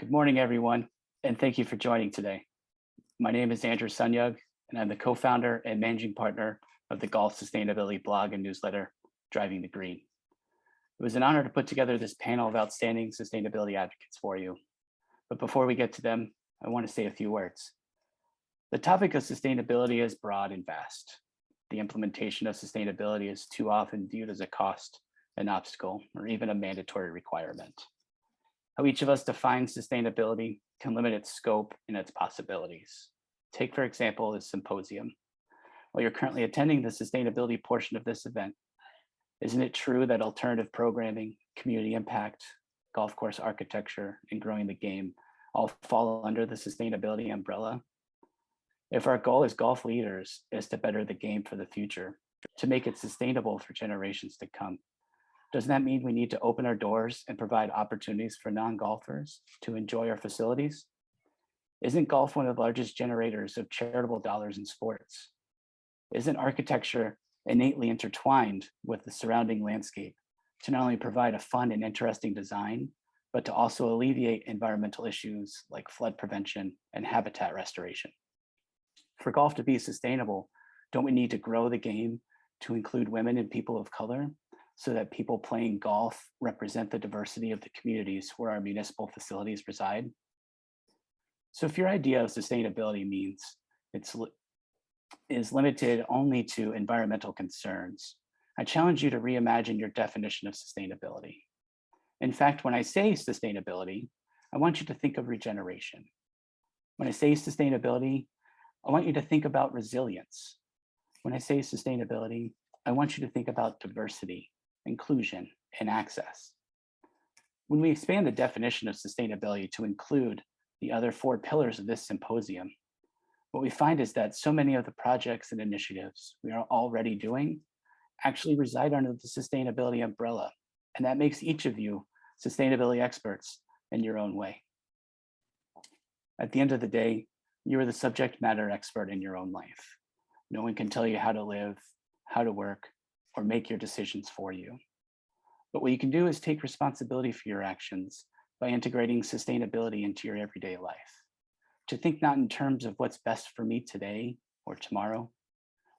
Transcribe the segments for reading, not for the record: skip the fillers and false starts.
Good morning, everyone, and thank you for joining today. My name is Andrew Sunyug, and I'm the co-founder and managing partner of the golf sustainability blog and newsletter, Driving the Green. It was an honor to put together this panel of outstanding sustainability advocates for you. But before we get to them, I want to say a few words. The topic of sustainability is broad and vast. The implementation of sustainability is too often viewed as a cost, an obstacle, or even a mandatory requirement. How each of us defines sustainability can limit its scope and its possibilities. Take, for example, the Symposium. While you're currently attending the sustainability portion of this event, isn't it true that alternative programming, community impact, golf course architecture, and growing the game all fall under the sustainability umbrella? If our goal as golf leaders is to better the game for the future, to make it sustainable for generations to come, doesn't that mean we need to open our doors and provide opportunities for non-golfers to enjoy our facilities? Isn't golf one of the largest generators of charitable dollars in sports? Isn't architecture innately intertwined with the surrounding landscape to not only provide a fun and interesting design, but to also alleviate environmental issues like flood prevention and habitat restoration? For golf to be sustainable, don't we need to grow the game to include women and people of color so that people playing golf represent the diversity of the communities where our municipal facilities reside? So if your idea of sustainability means is limited only to environmental concerns, I challenge you to reimagine your definition of sustainability. In fact, when I say sustainability, I want you to think of regeneration. When I say sustainability, I want you to think about resilience. When I say sustainability, I want you to think about diversity, inclusion, and access. When we expand the definition of sustainability to include the other four pillars of this symposium, what we find is that so many of the projects and initiatives we are already doing actually reside under the sustainability umbrella, and that makes each of you sustainability experts in your own way. At the end of the day, you are the subject matter expert in your own life. No one can tell you how to live, how to work, or make your decisions for you. But what you can do is take responsibility for your actions by integrating sustainability into your everyday life. To think not in terms of what's best for me today or tomorrow,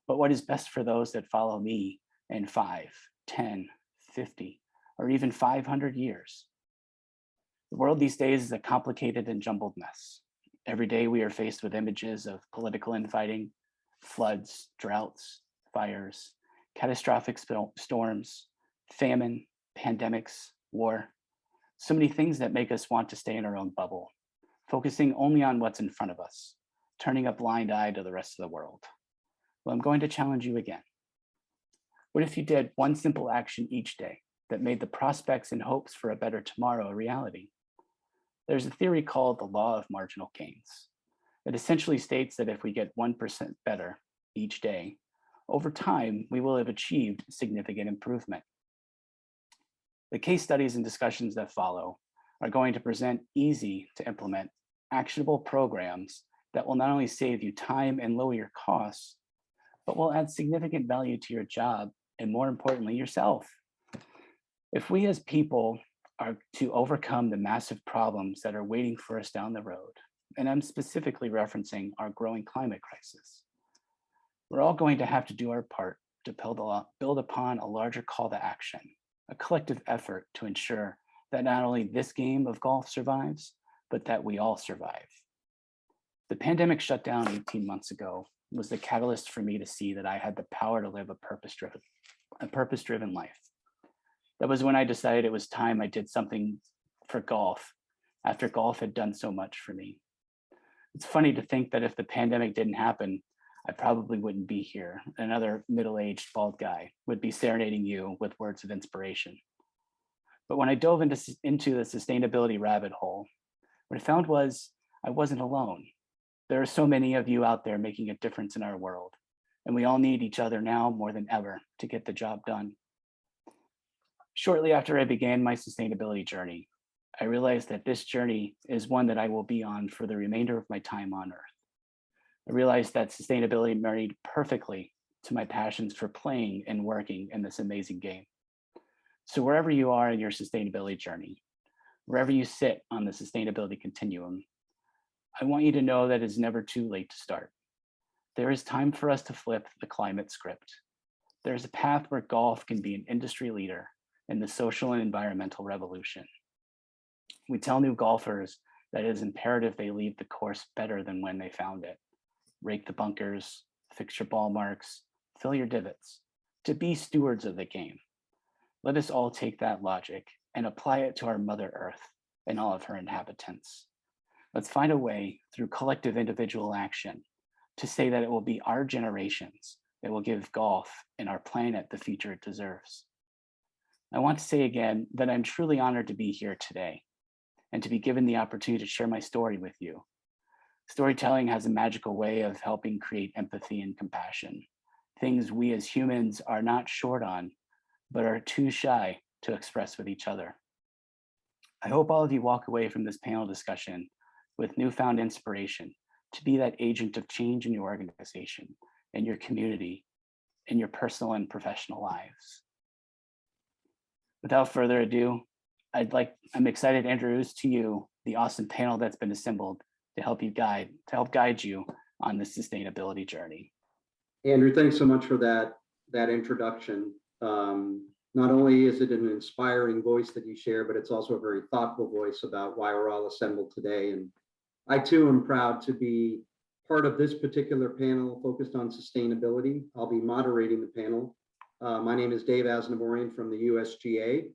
but what is best for those that follow me in 5, 10, 50, or even 500 years. The world these days is a complicated and jumbled mess. Every day we are faced with images of political infighting, floods, droughts, fires, catastrophic storms, famine, pandemics, war. So many things that make us want to stay in our own bubble, focusing only on what's in front of us, turning a blind eye to the rest of the world. Well, I'm going to challenge you again. What if you did one simple action each day that made the prospects and hopes for a better tomorrow a reality? There's a theory called the law of marginal gains. It essentially states that if we get 1% better each day, over time, we will have achieved significant improvement. The case studies and discussions that follow are going to present easy to implement, actionable programs that will not only save you time and lower your costs, but will add significant value to your job and, more importantly, yourself. If we as people are to overcome the massive problems that are waiting for us down the road, and I'm specifically referencing our growing climate crisis, we're all going to have to do our part to build upon a larger call to action, a collective effort to ensure that not only this game of golf survives, but that we all survive. The pandemic shutdown 18 months ago was the catalyst for me to see that I had the power to live a purpose-driven life. That was when I decided it was time I did something for golf after golf had done so much for me. It's funny to think that if the pandemic didn't happen, I probably wouldn't be here. Another middle-aged bald guy would be serenading you with words of inspiration. But when I dove into the sustainability rabbit hole, what I found was I wasn't alone. There are so many of you out there making a difference in our world, and we all need each other now more than ever to get the job done. Shortly after I began my sustainability journey, I realized that this journey is one that I will be on for the remainder of my time on Earth. I realized that sustainability married perfectly to my passions for playing and working in this amazing game. So wherever you are in your sustainability journey, Wherever you sit on the sustainability continuum, I want you to know that it's never too late to start. There is time for us to flip the climate script. There's a path where golf can be an industry leader in the social and environmental revolution. We tell new golfers that it is imperative they leave the course better than when they found it. Rake the bunkers, fix your ball marks, fill your divots, to be stewards of the game. Let us all take that logic and apply it to our Mother Earth and all of her inhabitants. Let's find a way through collective individual action to say that it will be our generations that will give golf and our planet the future it deserves. I want to say again that I'm truly honored to be here today and to be given the opportunity to share my story with you. Storytelling has a magical way of helping create empathy and compassion, things we as humans are not short on, but are too shy to express with each other. I hope all of you walk away from this panel discussion with newfound inspiration to be that agent of change in your organization, in your community, in your personal and professional lives. Without further ado, I'm excited to introduce to you the awesome panel that's been assembled to help guide you on this sustainability journey. Andrew, thanks so much for that introduction. Not only is it an inspiring voice that you share, but it's also a very thoughtful voice about why we're all assembled today. And I too am proud to be part of this particular panel focused on sustainability. I'll be moderating the panel. My name is Dave Asnavorian from the USGA.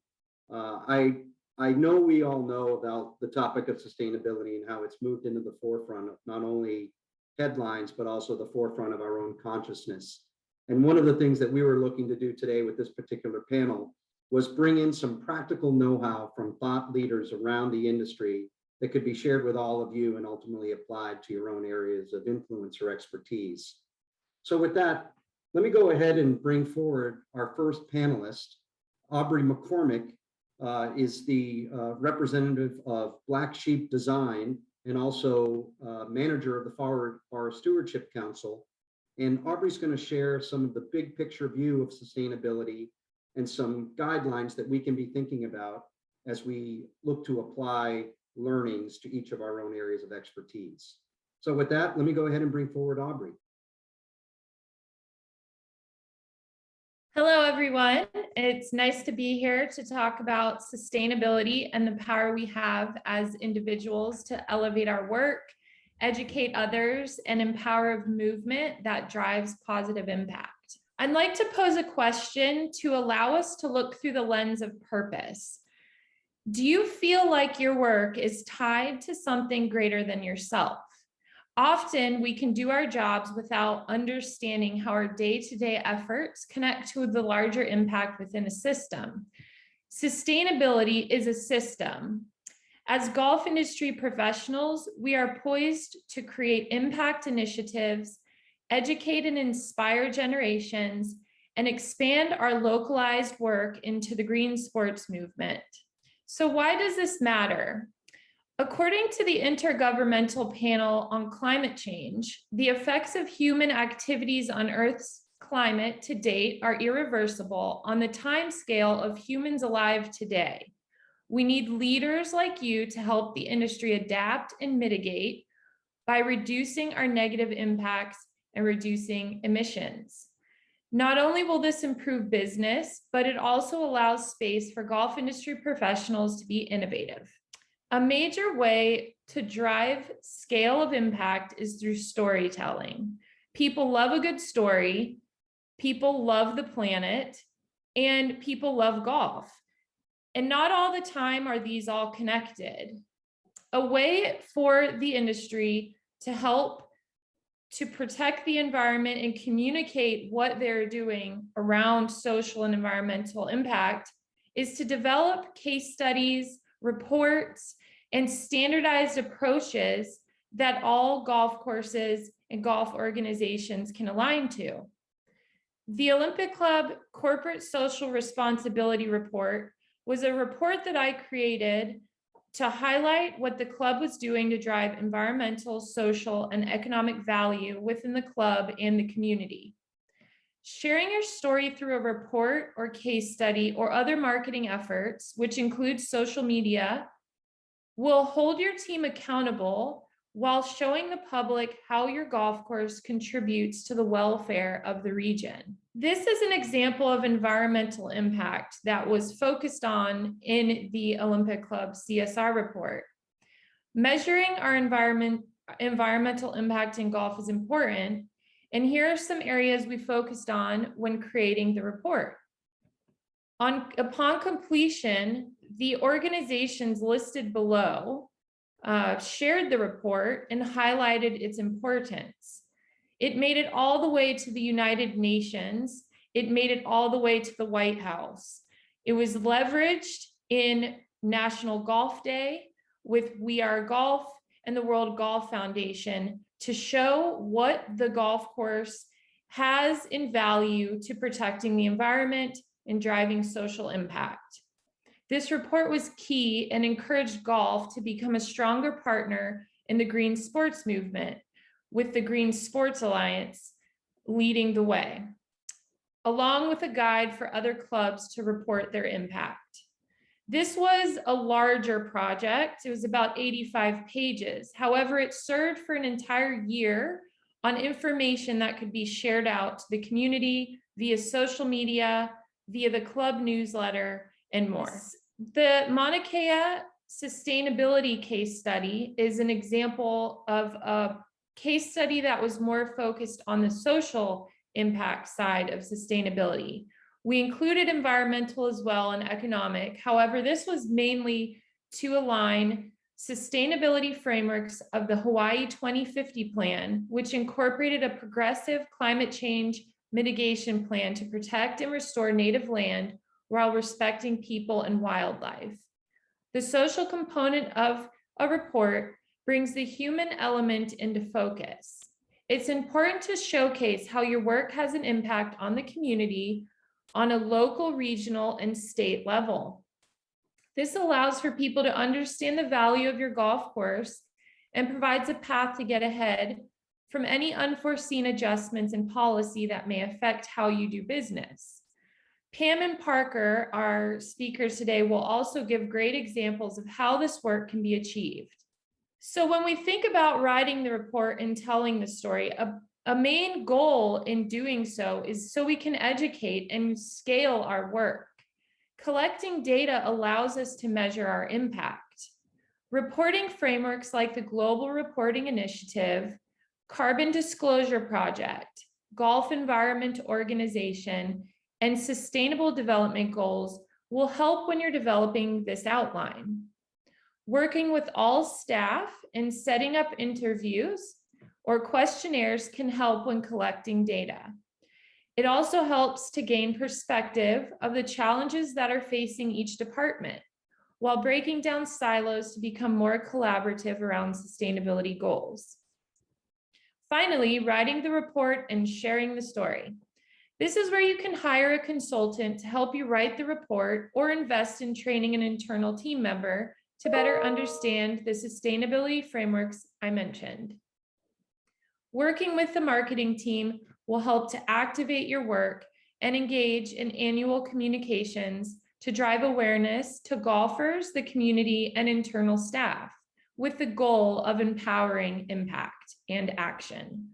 I know we all know about the topic of sustainability and how it's moved into the forefront of not only headlines, but also the forefront of our own consciousness. And one of the things that we were looking to do today with this particular panel was bring in some practical know-how from thought leaders around the industry that could be shared with all of you and ultimately applied to your own areas of influence or expertise. So with that, let me go ahead and bring forward our first panelist. Aubry Mccormick is the representative of Black Sheep Design and also manager of the Forest Stewardship Council. And Aubry's going to share some of the big picture view of sustainability and some guidelines that we can be thinking about as we look to apply learnings to each of our own areas of expertise. So with that, let me go ahead and bring forward Aubry. Hello, everyone. It's nice to be here to talk about sustainability and the power we have as individuals to elevate our work, educate others, and empower a movement that drives positive impact. I'd like to pose a question to allow us to look through the lens of purpose. Do you feel like your work is tied to something greater than yourself? Often we can do our jobs without understanding how our day-to-day efforts connect to the larger impact within a system. Sustainability is a system. As golf industry professionals, we are poised to create impact initiatives, educate and inspire generations, and expand our localized work into the green sports movement. So why does this matter? According to the Intergovernmental Panel on Climate Change, the effects of human activities on Earth's climate to date are irreversible on the timescale of humans alive today. We need leaders like you to help the industry adapt and mitigate by reducing our negative impacts and reducing emissions. Not only will this improve business, but it also allows space for golf industry professionals to be innovative. A major way to drive scale of impact is through storytelling. People love a good story, people love the planet, and people love golf. And not all the time are these all connected. A way for the industry to help to protect the environment and communicate what they're doing around social and environmental impact is to develop case studies, reports, and standardized approaches that all golf courses and golf organizations can align to. The Olympic Club Corporate Social Responsibility Report was a report that I created to highlight what the club was doing to drive environmental, social, and economic value within the club and the community. Sharing your story through a report or case study or other marketing efforts, which includes social media, will hold your team accountable while showing the public how your golf course contributes to the welfare of the region. This is an example of environmental impact that was focused on in the Olympic Club CSR report. Measuring our environmental impact in golf is important, and here are some areas we focused on when creating the report. Upon completion, the organizations listed below shared the report and highlighted its importance. It made it all the way to the United Nations. It made it all the way to the White House. It was leveraged in National Golf Day with We Are Golf and the World Golf Foundation to show what the golf course has in value to protecting the environment and driving social impact. This report was key and encouraged golf to become a stronger partner in the green sports movement, with the Green Sports Alliance leading the way, along with a guide for other clubs to report their impact. This was a larger project. It was about 85 pages. However, it served for an entire year on information that could be shared out to the community via social media, via the club newsletter, and more. The Mauna Kea sustainability case study is an example of a case study that was more focused on the social impact side of sustainability. We included environmental as well and economic. However, this was mainly to align sustainability frameworks of the Hawaii 2050 plan, which incorporated a progressive climate change mitigation plan to protect and restore native land while respecting people and wildlife. The social component of a report brings the human element into focus. It's important to showcase how your work has an impact on the community on a local, regional, and state level. This allows for people to understand the value of your golf course and provides a path to get ahead from any unforeseen adjustments in policy that may affect how you do business. Pam and Parker, our speakers today, will also give great examples of how this work can be achieved. So when we think about writing the report and telling the story, a main goal in doing so is so we can educate and scale our work. Collecting data allows us to measure our impact. Reporting frameworks like the Global Reporting Initiative, Carbon Disclosure Project, Golf Environment Organization, and Sustainable Development Goals will help when you're developing this outline. Working with all staff and setting up interviews or questionnaires can help when collecting data. It also helps to gain perspective of the challenges that are facing each department, while breaking down silos to become more collaborative around sustainability goals. Finally, writing the report and sharing the story. This is where you can hire a consultant to help you write the report or invest in training an internal team member to better understand the sustainability frameworks I mentioned. Working with the marketing team will help to activate your work and engage in annual communications to drive awareness to golfers, the community, and internal staff, with the goal of empowering impact and action.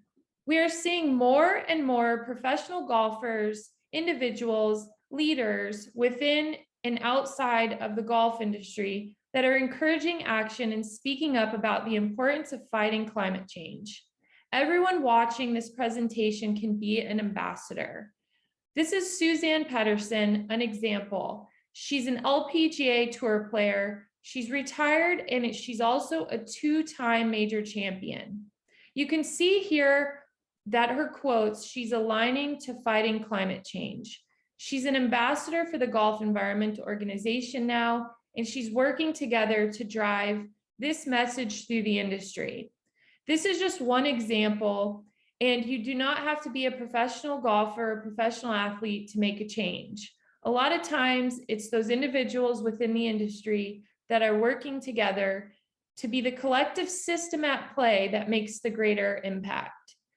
We are seeing more and more professional golfers, individuals, leaders within and outside of the golf industry that are encouraging action and speaking up about the importance of fighting climate change. Everyone watching this presentation can be an ambassador. This is Suzanne Pedersen, an example. She's an LPGA Tour player. She's retired and she's also a two-time major champion. You can see here that her quotes, she's aligning to fighting climate change. She's an ambassador for the Golf Environment Organization now, and she's working together to drive this message through the industry. This is just one example, and you do not have to be a professional golfer or professional athlete to make a change. A lot of times it's those individuals within the industry that are working together to be the collective system at play that makes the greater impact.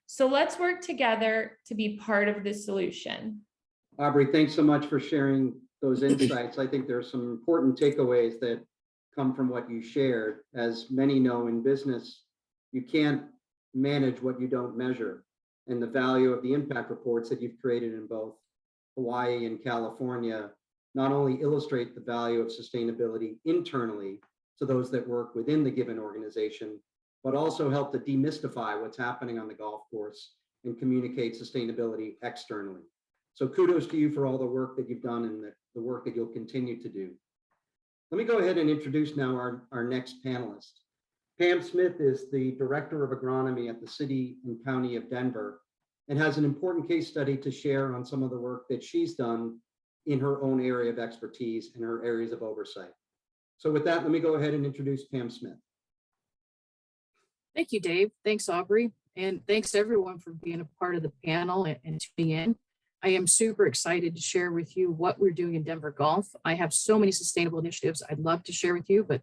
So let's work together to be part of the solution. Aubry, thanks so much for sharing those insights. I think there are some important takeaways that come from what you shared. As many know in business, you can't manage what you don't measure. And the value of the impact reports that you've created in both Hawaii and California not only illustrate the value of sustainability internally to those that work within the given organization, but also help to demystify what's happening on the golf course and communicate sustainability externally. So kudos to you for all the work that you've done and the work that you'll continue to do. Let me go ahead and introduce now our next panelist. Pam Smith is the Director of Agronomy at the City and County of Denver and has an important case study to share on some of the work that she's done in her own area of expertise and her areas of oversight. So with that, let me go ahead and introduce Pam Smith. Thank you, Dave. Thanks, Aubry. And thanks everyone for being a part of the panel and tuning in. I am super excited to share with you what we're doing in Denver Golf. I have so many sustainable initiatives I'd love to share with you, but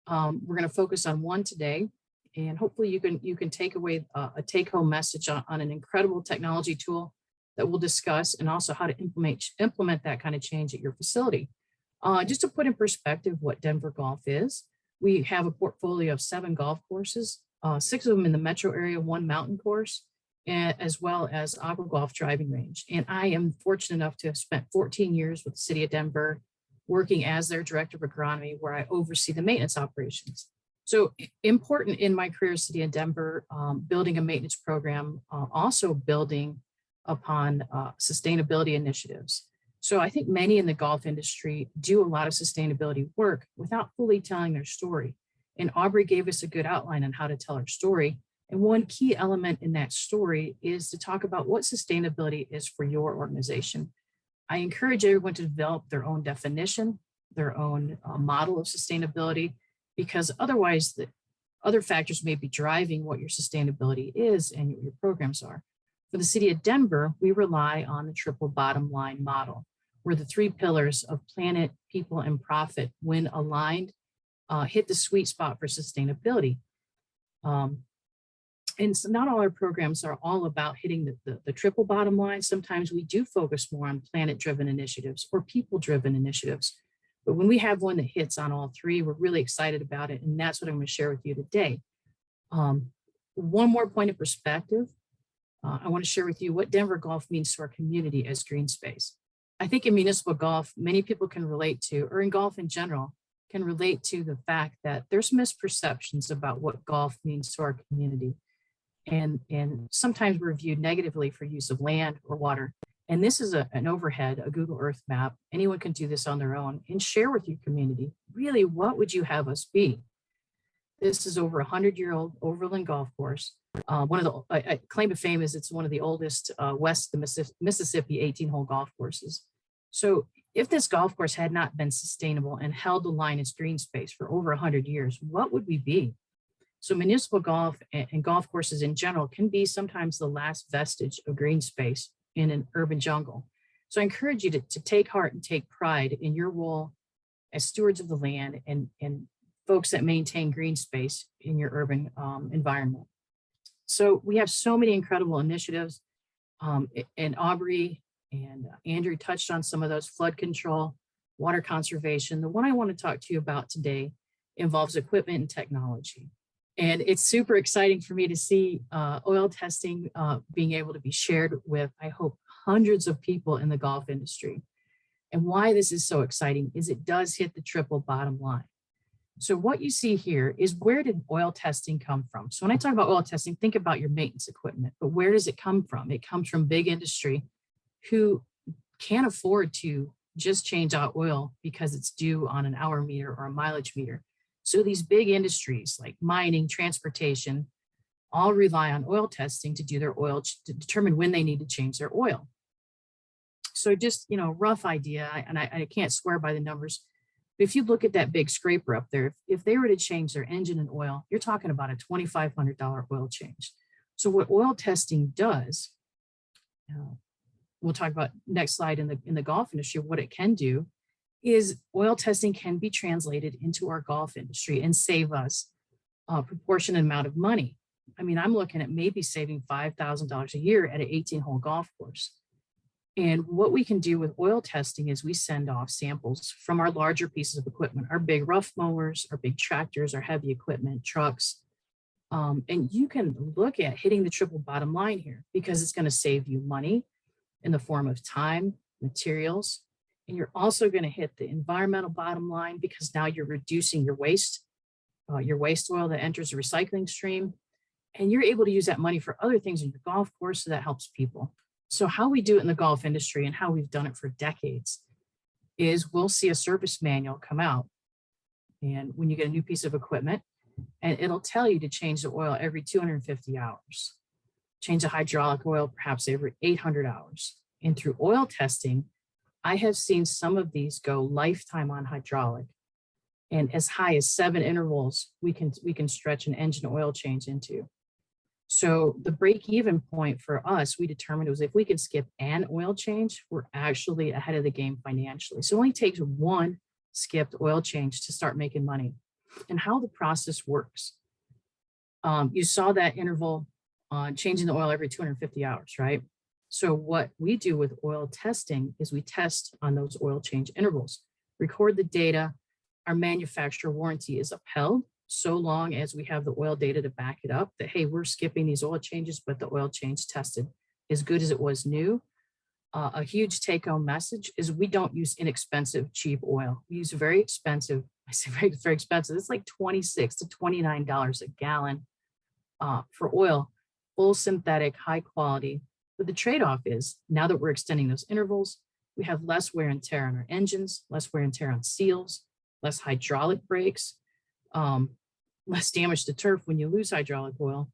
we're going to focus on one today. And hopefully you can take away a take-home message on an incredible technology tool that we'll discuss, and also how to implement that kind of change at your facility. Just to put in perspective what Denver Golf is, we have a portfolio of 7 golf courses, 6 of them in the metro area, 1 mountain course, as well as Aqua Golf driving range. And I am fortunate enough to have spent 14 years with the City of Denver, working as their Director of Agronomy, where I oversee the maintenance operations. So important in my career, City of Denver, building a maintenance program, also building upon sustainability initiatives. So I think many in the golf industry do a lot of sustainability work without fully telling their story. And Aubry gave us a good outline on how to tell our story. And one key element in that story is to talk about what sustainability is for your organization. I encourage everyone to develop their own definition, their own model of sustainability, because otherwise the other factors may be driving what your sustainability is and what your programs are. For the City of Denver, we rely on the triple bottom line model, where the 3 pillars of planet, people, and profit, when aligned, hit the sweet spot for sustainability. And so not all our programs are all about hitting the triple bottom line. Sometimes we do focus more on planet-driven initiatives or people-driven initiatives. But when we have one that hits on all 3, we're really excited about it. And that's what I'm going to share with you today. One more point of perspective. I want to share with you what Denver Golf means to our community as green space. I think in municipal golf, many people can relate to, or in golf in general, can relate to the fact that there's misperceptions about what golf means to our community. And sometimes we're viewed negatively for use of land or water. And this is an overhead, a Google Earth map. Anyone can do this on their own and share with your community. Really, what would you have us be? This is over 100-year-old overland golf course. One of the claim to fame is it's one of the oldest west of the Mississippi 18-hole golf courses. So if this golf course had not been sustainable and held the line as green space for over 100 years, what would we be? So municipal golf and golf courses in general can be sometimes the last vestige of green space in an urban jungle. So I encourage you to take heart and take pride in your role as stewards of the land and folks that maintain green space in your urban environment. So we have so many incredible initiatives, and Aubry and Andrew touched on some of those: flood control, water conservation. The one I want to talk to you about today involves equipment and technology. And it's super exciting for me to see oil testing being able to be shared with, I hope, hundreds of people in the golf industry. And why this is so exciting is it does hit the triple bottom line. So what you see here is, where did oil testing come from? So when I talk about oil testing, think about your maintenance equipment, but where does it come from? It comes from big industry who can't afford to just change out oil because it's due on an hour meter or a mileage meter. So these big industries like mining, transportation, all rely on oil testing to do their oil, to determine when they need to change their oil. So just, rough idea, and I can't swear by the numbers, but if you look at that big scraper up there, if they were to change their engine and oil, you're talking about a $2,500 oil change. So what oil testing does, we'll talk about next slide in the golf industry, what it can do is oil testing can be translated into our golf industry and save us a proportionate amount of money. I mean, I'm looking at maybe saving $5,000 a year at an 18-hole golf course. And what we can do with oil testing is we send off samples from our larger pieces of equipment, our big rough mowers, our big tractors, our heavy equipment, trucks. And you can look at hitting the triple bottom line here because it's going to save you money in the form of time, materials, and you're also going to hit the environmental bottom line because now you're reducing your waste oil that enters the recycling stream, and you're able to use that money for other things in your golf course, so that helps people. So how we do it in the golf industry and how we've done it for decades is we'll see a service manual come out. And when you get a new piece of equipment, and it'll tell you to change the oil every 250 hours, change the hydraulic oil perhaps every 800 hours. And through oil testing, I have seen some of these go lifetime on hydraulic, and as high as 7 intervals we can stretch an engine oil change into. So the break-even point for us, we determined, was if we could skip an oil change, we're actually ahead of the game financially. So it only takes one skipped oil change to start making money. And how the process works. You saw that interval on changing the oil every 250 hours, right? So what we do with oil testing is we test on those oil change intervals, record the data. Our manufacturer warranty is upheld so long as we have the oil data to back it up that, hey, we're skipping these oil changes, but the oil change tested as good as it was new. A huge take-home message is we don't use inexpensive, cheap oil. We use very expensive, I say very expensive, it's like $26 to $29 a gallon for oil, full synthetic, high quality. But the trade-off is now that we're extending those intervals, we have less wear and tear on our engines, less wear and tear on seals, less hydraulic brakes, less damage to turf when you lose hydraulic oil.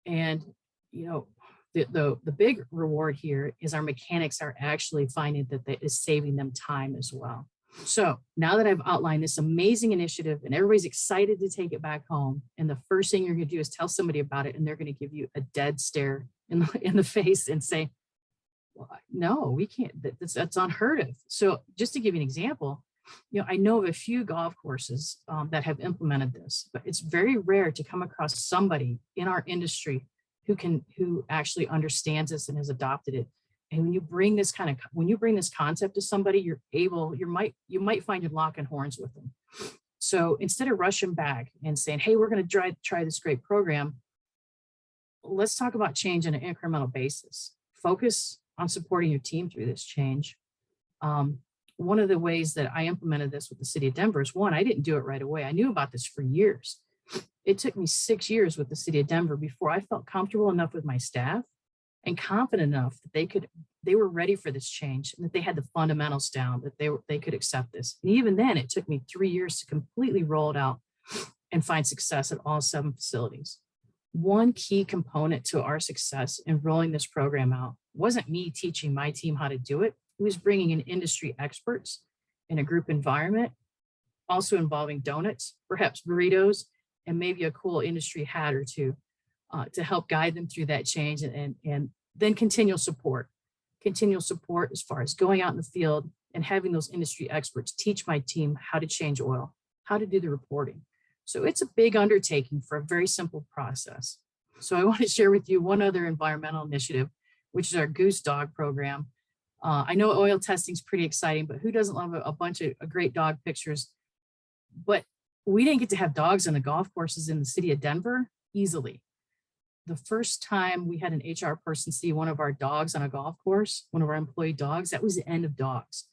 And, you know, the big reward here is our mechanics are actually finding that that is saving them time as well. So now that I've outlined this amazing initiative and everybody's excited to take it back home, and the first thing you're going to do is tell somebody about it, and they're going to give you a dead stare in the face and say, well, no, we can't, that's unheard of. So just to give you an example, you know, I know of a few golf courses that have implemented this, but it's very rare to come across somebody in our industry who actually understands this and has adopted it. And when you bring this concept to somebody, you might find you're locking horns with them. So instead of rushing back and saying, hey, we're going to try this great program, let's talk about change on an incremental basis. Focus on supporting your team through this change. One of the ways that I implemented this with the city of Denver is, one, I didn't do it right away. I knew about this for years. It took me 6 years with the city of Denver before I felt comfortable enough with my staff and confident enough that they were ready for this change, and that they had the fundamentals down, that they could accept this. And even then, it took me 3 years to completely roll it out and find success at all 7 facilities. One key component to our success in rolling this program out wasn't me teaching my team how to do it. It was bringing in industry experts in a group environment, also involving donuts, perhaps burritos, and maybe a cool industry hat or two to help guide them through that change, and then continual support as far as going out in the field and having those industry experts teach my team how to change oil, how to do the reporting. So it's a big undertaking for a very simple process. So I want to share with you one other environmental initiative, which is our Goose Dog Program. I know oil testing is pretty exciting, but who doesn't love a bunch of great dog pictures? But we didn't get to have dogs on the golf courses in the city of Denver easily. The first time we had an HR person see one of our dogs on a golf course, one of our employee dogs, that was the end of dogs.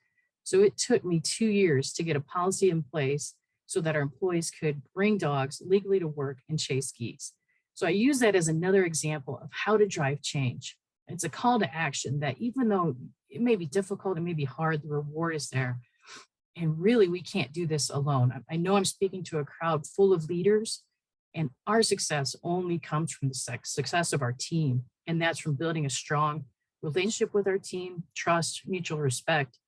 So it took me 2 years to get a policy in place so that our employees could bring dogs legally to work and chase geese. So I use that as another example of how to drive change. It's a call to action that even though it may be difficult, it may be hard, the reward is there. And really, we can't do this alone. I know I'm speaking to a crowd full of leaders, and our success only comes from the success of our team. And that's from building a strong relationship with our team, trust, mutual respect,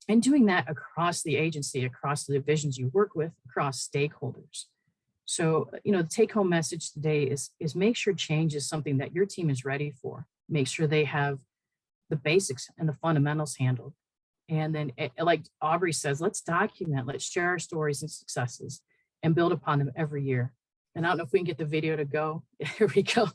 and doing that across the agency, across the divisions you work with, across stakeholders. So, you know, the take-home message today is make sure change is something that your team is ready for. Make sure they have the basics and the fundamentals handled. And then, like Aubry says, let's document, let's share our stories and successes and build upon them every year. And I don't know if we can get the video to go. Here we go.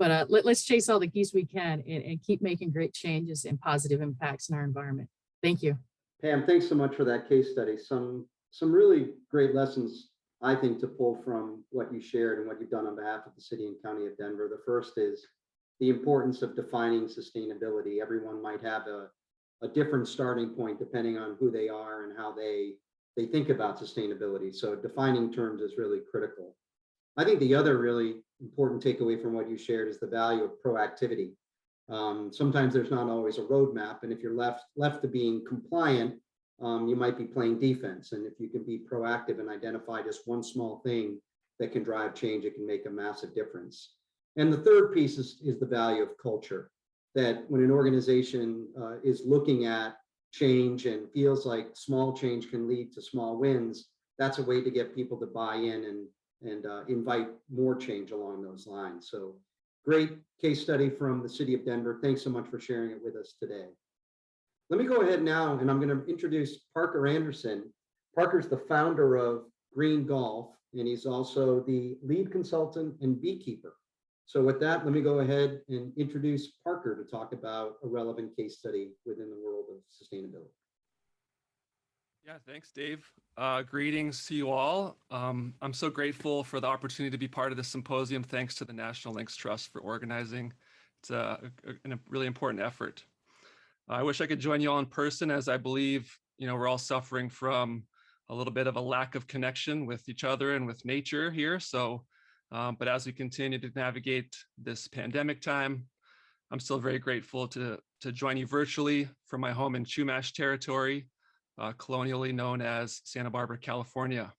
But let's chase all the geese we can and keep making great changes and positive impacts in our environment. Thank you. Pam, thanks so much for that case study. Some really great lessons, I think, to pull from what you shared and what you've done on behalf of the city and county of Denver. The first is the importance of defining sustainability. Everyone might have a different starting point depending on who they are and how they think about sustainability. So defining terms is really critical. I think the other really important takeaway from what you shared is the value of proactivity. Sometimes there's not always a roadmap, and if you're left to being compliant, you might be playing defense. And if you can be proactive and identify just one small thing that can drive change, it can make a massive difference. And the third piece is the value of culture, that when an organization is looking at change and feels like small change can lead to small wins, that's a way to get people to buy in and invite more change along those lines. So great case study from the city of Denver. Thanks so much for sharing it with us today. Let me go ahead now, and I'm going to introduce Parker Anderson. Parker's the founder of Green Golf, and he's also the lead consultant and beekeeper. So with that, let me go ahead and introduce Parker to talk about a relevant case study within the world of sustainability. Yeah, thanks, Dave. Greetings to you all. I'm so grateful for the opportunity to be part of this symposium. Thanks to the National Links Trust for organizing. It's a really important effort. I wish I could join you all in person, as I believe, we're all suffering from a little bit of a lack of connection with each other and with nature here. So, but as we continue to navigate this pandemic time, I'm still very grateful to join you virtually from my home in Chumash territory, colonially known as Santa Barbara, California.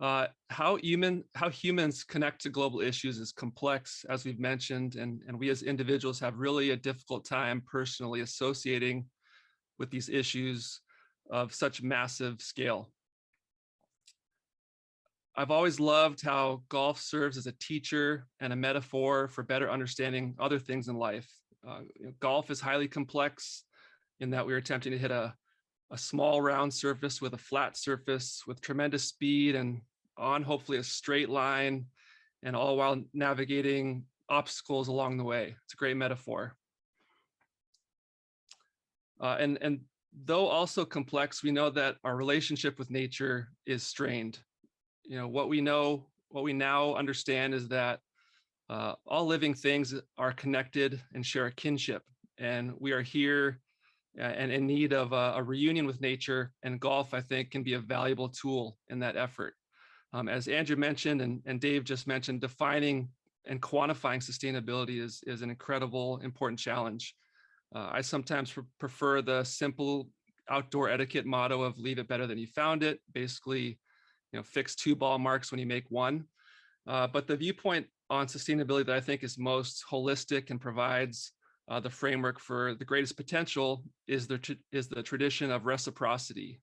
How humans connect to global issues is complex, as we've mentioned, and we as individuals have really a difficult time personally associating with these issues of such massive scale. I've always loved how golf serves as a teacher and a metaphor for better understanding other things in life. Golf is highly complex in that we're attempting to hit a small round surface with a flat surface with tremendous speed and on hopefully a straight line, and all while navigating obstacles along the way. It's a great metaphor. And though also complex, we know that our relationship with nature is strained. What we now understand is that all living things are connected and share a kinship, and we are here and in need of a reunion with nature, and golf, I think, can be a valuable tool in that effort. As Andrew mentioned and Dave just mentioned, defining and quantifying sustainability is an incredible, important challenge. I sometimes prefer the simple outdoor etiquette motto of leave it better than you found it. Basically, fix 2 ball marks when you make 1. But the viewpoint on sustainability that I think is most holistic and provides the framework for the greatest potential is the tradition of reciprocity,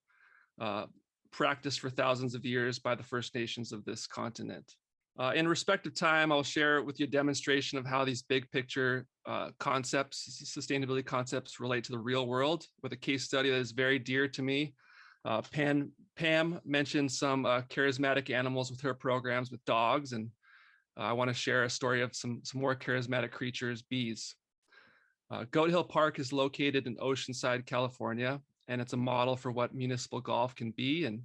practiced for thousands of years by the First Nations of this continent. In respect of time, I'll share with you a demonstration of how these big picture concepts, sustainability concepts, relate to the real world with a case study that is very dear to me. Pam mentioned some charismatic animals with her programs with dogs, and I want to share a story of some more charismatic creatures, bees. Goat Hill Park is located in Oceanside, California, and it's a model for what municipal golf can be. And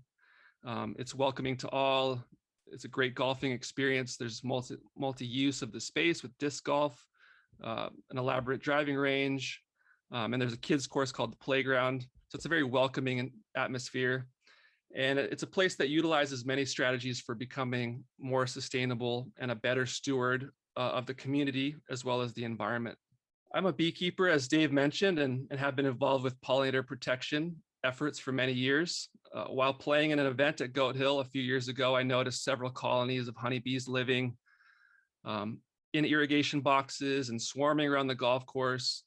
it's welcoming to all. It's a great golfing experience. There's multi-use of the space with disc golf, an elaborate driving range, and there's a kids course called the Playground. So it's a very welcoming atmosphere. And it's a place that utilizes many strategies for becoming more sustainable and a better steward of the community as well as the environment. I'm a beekeeper, as Dave mentioned, and have been involved with pollinator protection efforts for many years. While playing in an event at Goat Hill a few years ago, I noticed several colonies of honeybees living in irrigation boxes and swarming around the golf course.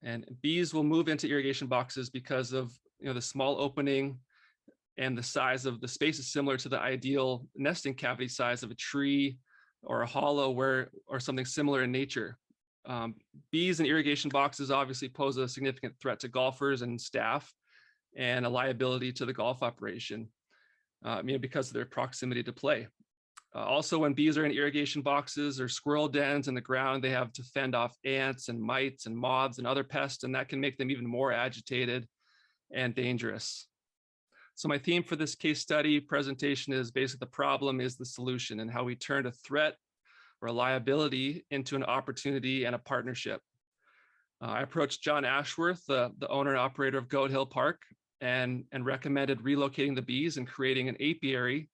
And bees will move into irrigation boxes because of the small opening, and the size of the space is similar to the ideal nesting cavity size of a tree or a hollow or something similar in nature. Bees in irrigation boxes obviously pose a significant threat to golfers and staff, and a liability to the golf operation, because of their proximity to play. Also, when bees are in irrigation boxes or squirrel dens in the ground, they have to fend off ants and mites and moths and other pests, and that can make them even more agitated and dangerous. So my theme for this case study presentation is basically the problem is the solution, and how we turn a threat or a liability into an opportunity and a partnership. I approached John Ashworth, the owner and operator of Goat Hill Park, and recommended relocating the bees and creating an apiary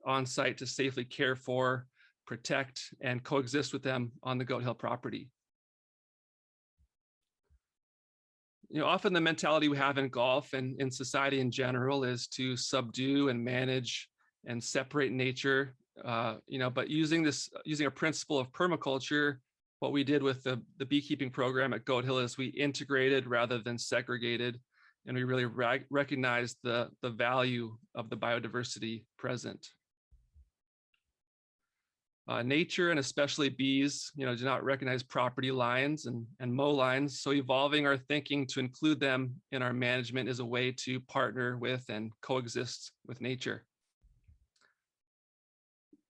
on site to safely care for, protect, and coexist with them on the Goat Hill property. Often the mentality we have in golf and in society in general is to subdue and manage and separate nature, but using a principle of permaculture, what we did with the beekeeping program at Goat Hill is we integrated rather than segregated, and we really recognized the value of the biodiversity present. Nature, and especially bees, do not recognize property lines and mow lines. So evolving our thinking to include them in our management is a way to partner with and coexist with nature.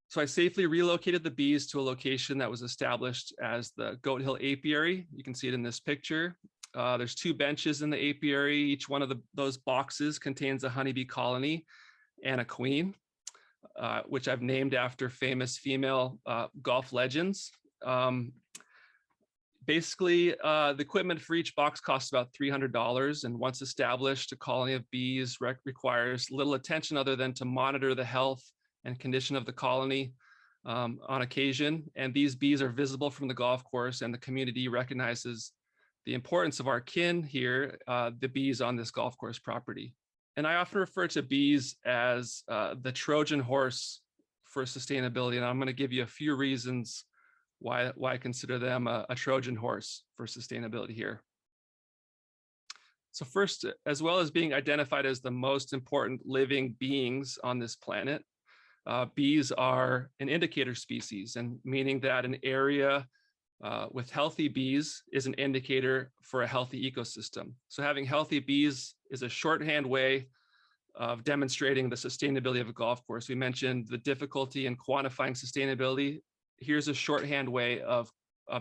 So I safely relocated the bees to a location that was established as the Goat Hill Apiary. You can see it in this picture. There's 2 benches in the apiary. Each one of those boxes contains a honeybee colony and a queen, which I've named after famous female golf legends. Basically, the equipment for each box costs about $300, and once established, a colony of bees requires little attention other than to monitor the health and condition of the colony on occasion. And these bees are visible from the golf course, and the community recognizes the importance of our kin here, the bees on this golf course property. And I often refer to bees as the Trojan horse for sustainability. And I'm going to give you a few reasons why I consider them a Trojan horse for sustainability here. So first, as well as being identified as the most important living beings on this planet, bees are an indicator species, and meaning that an area with healthy bees is an indicator for a healthy ecosystem. So having healthy bees is a shorthand way of demonstrating the sustainability of a golf course. We mentioned the difficulty in quantifying sustainability. Here's a shorthand way of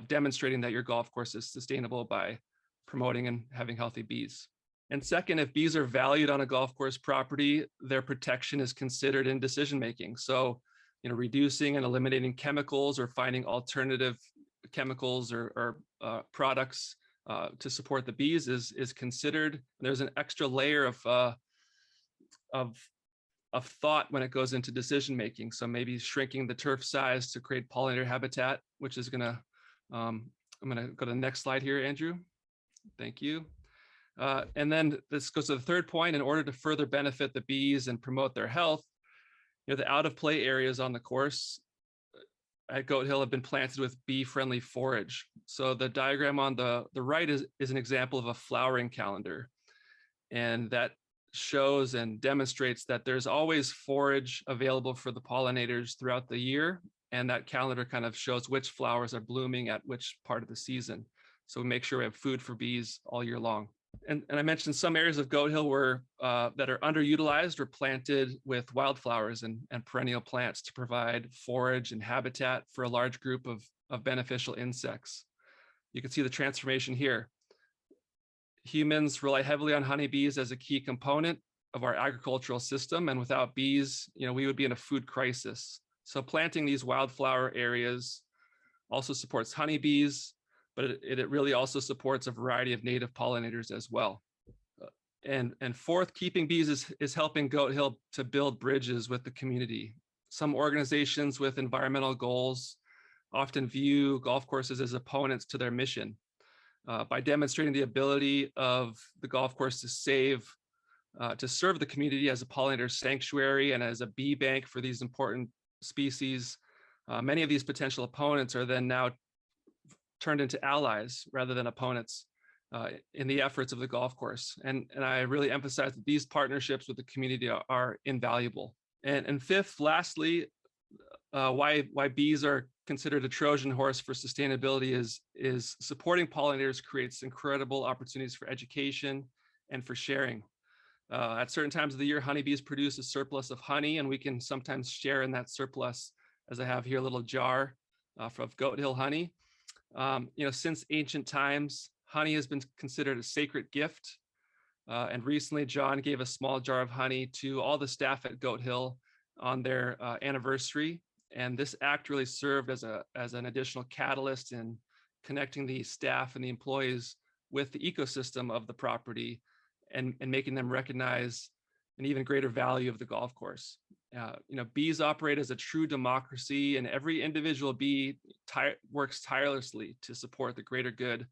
demonstrating that your golf course is sustainable by promoting and having healthy bees. And second, if bees are valued on a golf course property, their protection is considered in decision-making. So, reducing and eliminating chemicals or finding alternative chemicals or products to support the bees is considered. There's an extra layer of thought when it goes into decision making. So maybe shrinking the turf size to create pollinator habitat, which is gonna, I'm gonna go to the next slide here, Andrew. Thank you. And then this goes to the third point. In order to further benefit the bees and promote their health, the out of play areas on the course at Goat Hill have been planted with bee-friendly forage. So the diagram on the right is an example of a flowering calendar. And that shows and demonstrates that there's always forage available for the pollinators throughout the year. And that calendar kind of shows which flowers are blooming at which part of the season. So we make sure we have food for bees all year long. And I mentioned some areas of Goat Hill that are underutilized or planted with wildflowers and perennial plants to provide forage and habitat for a large group of beneficial insects. You can see the transformation here. Humans rely heavily on honeybees as a key component of our agricultural system, and without bees, we would be in a food crisis. So planting these wildflower areas also supports honeybees, but it really also supports a variety of native pollinators as well. And fourth, keeping bees is helping Goat Hill to build bridges with the community. Some organizations with environmental goals often view golf courses as opponents to their mission. By demonstrating the ability of the golf course to serve the community as a pollinator sanctuary and as a bee bank for these important species, many of these potential opponents are then now turned into allies rather than opponents in the efforts of the golf course. And I really emphasize that these partnerships with the community are invaluable. And fifth, lastly, why bees are considered a Trojan horse for sustainability is supporting pollinators creates incredible opportunities for education and for sharing. At certain times of the year, honeybees produce a surplus of honey, and we can sometimes share in that surplus as I have here a little jar from Goat Hill honey. Since ancient times, honey has been considered a sacred gift. And recently, John gave a small jar of honey to all the staff at Goat Hill on their anniversary. And this act really served as an additional catalyst in connecting the staff and the employees with the ecosystem of the property and making them recognize an even greater value of the golf course. Bees operate as a true democracy, and every individual bee works tirelessly to support the greater good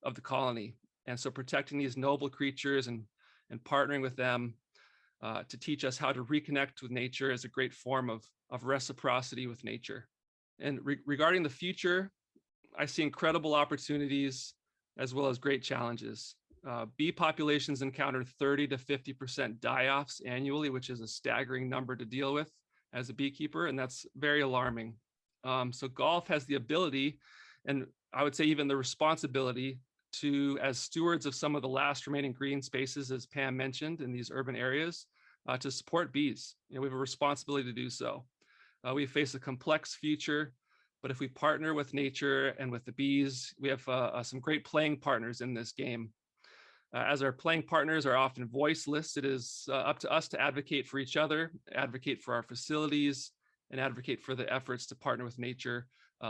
of the colony. And so protecting these noble creatures and partnering with them to teach us how to reconnect with nature is a great form of reciprocity with nature. And regarding the future, I see incredible opportunities as well as great challenges. Bee populations encounter 30 to 50% die-offs annually, which is a staggering number to deal with as a beekeeper, and that's very alarming. So golf has the ability, and I would say even the responsibility, to, as stewards of some of the last remaining green spaces, as Pam mentioned, in these urban areas, to support bees. We have a responsibility to do so. We face a complex future, but if we partner with nature and with the bees, we have some great playing partners in this game. As our playing partners are often voiceless, it is up to us to advocate for each other, advocate for our facilities, and advocate for the efforts to partner with nature,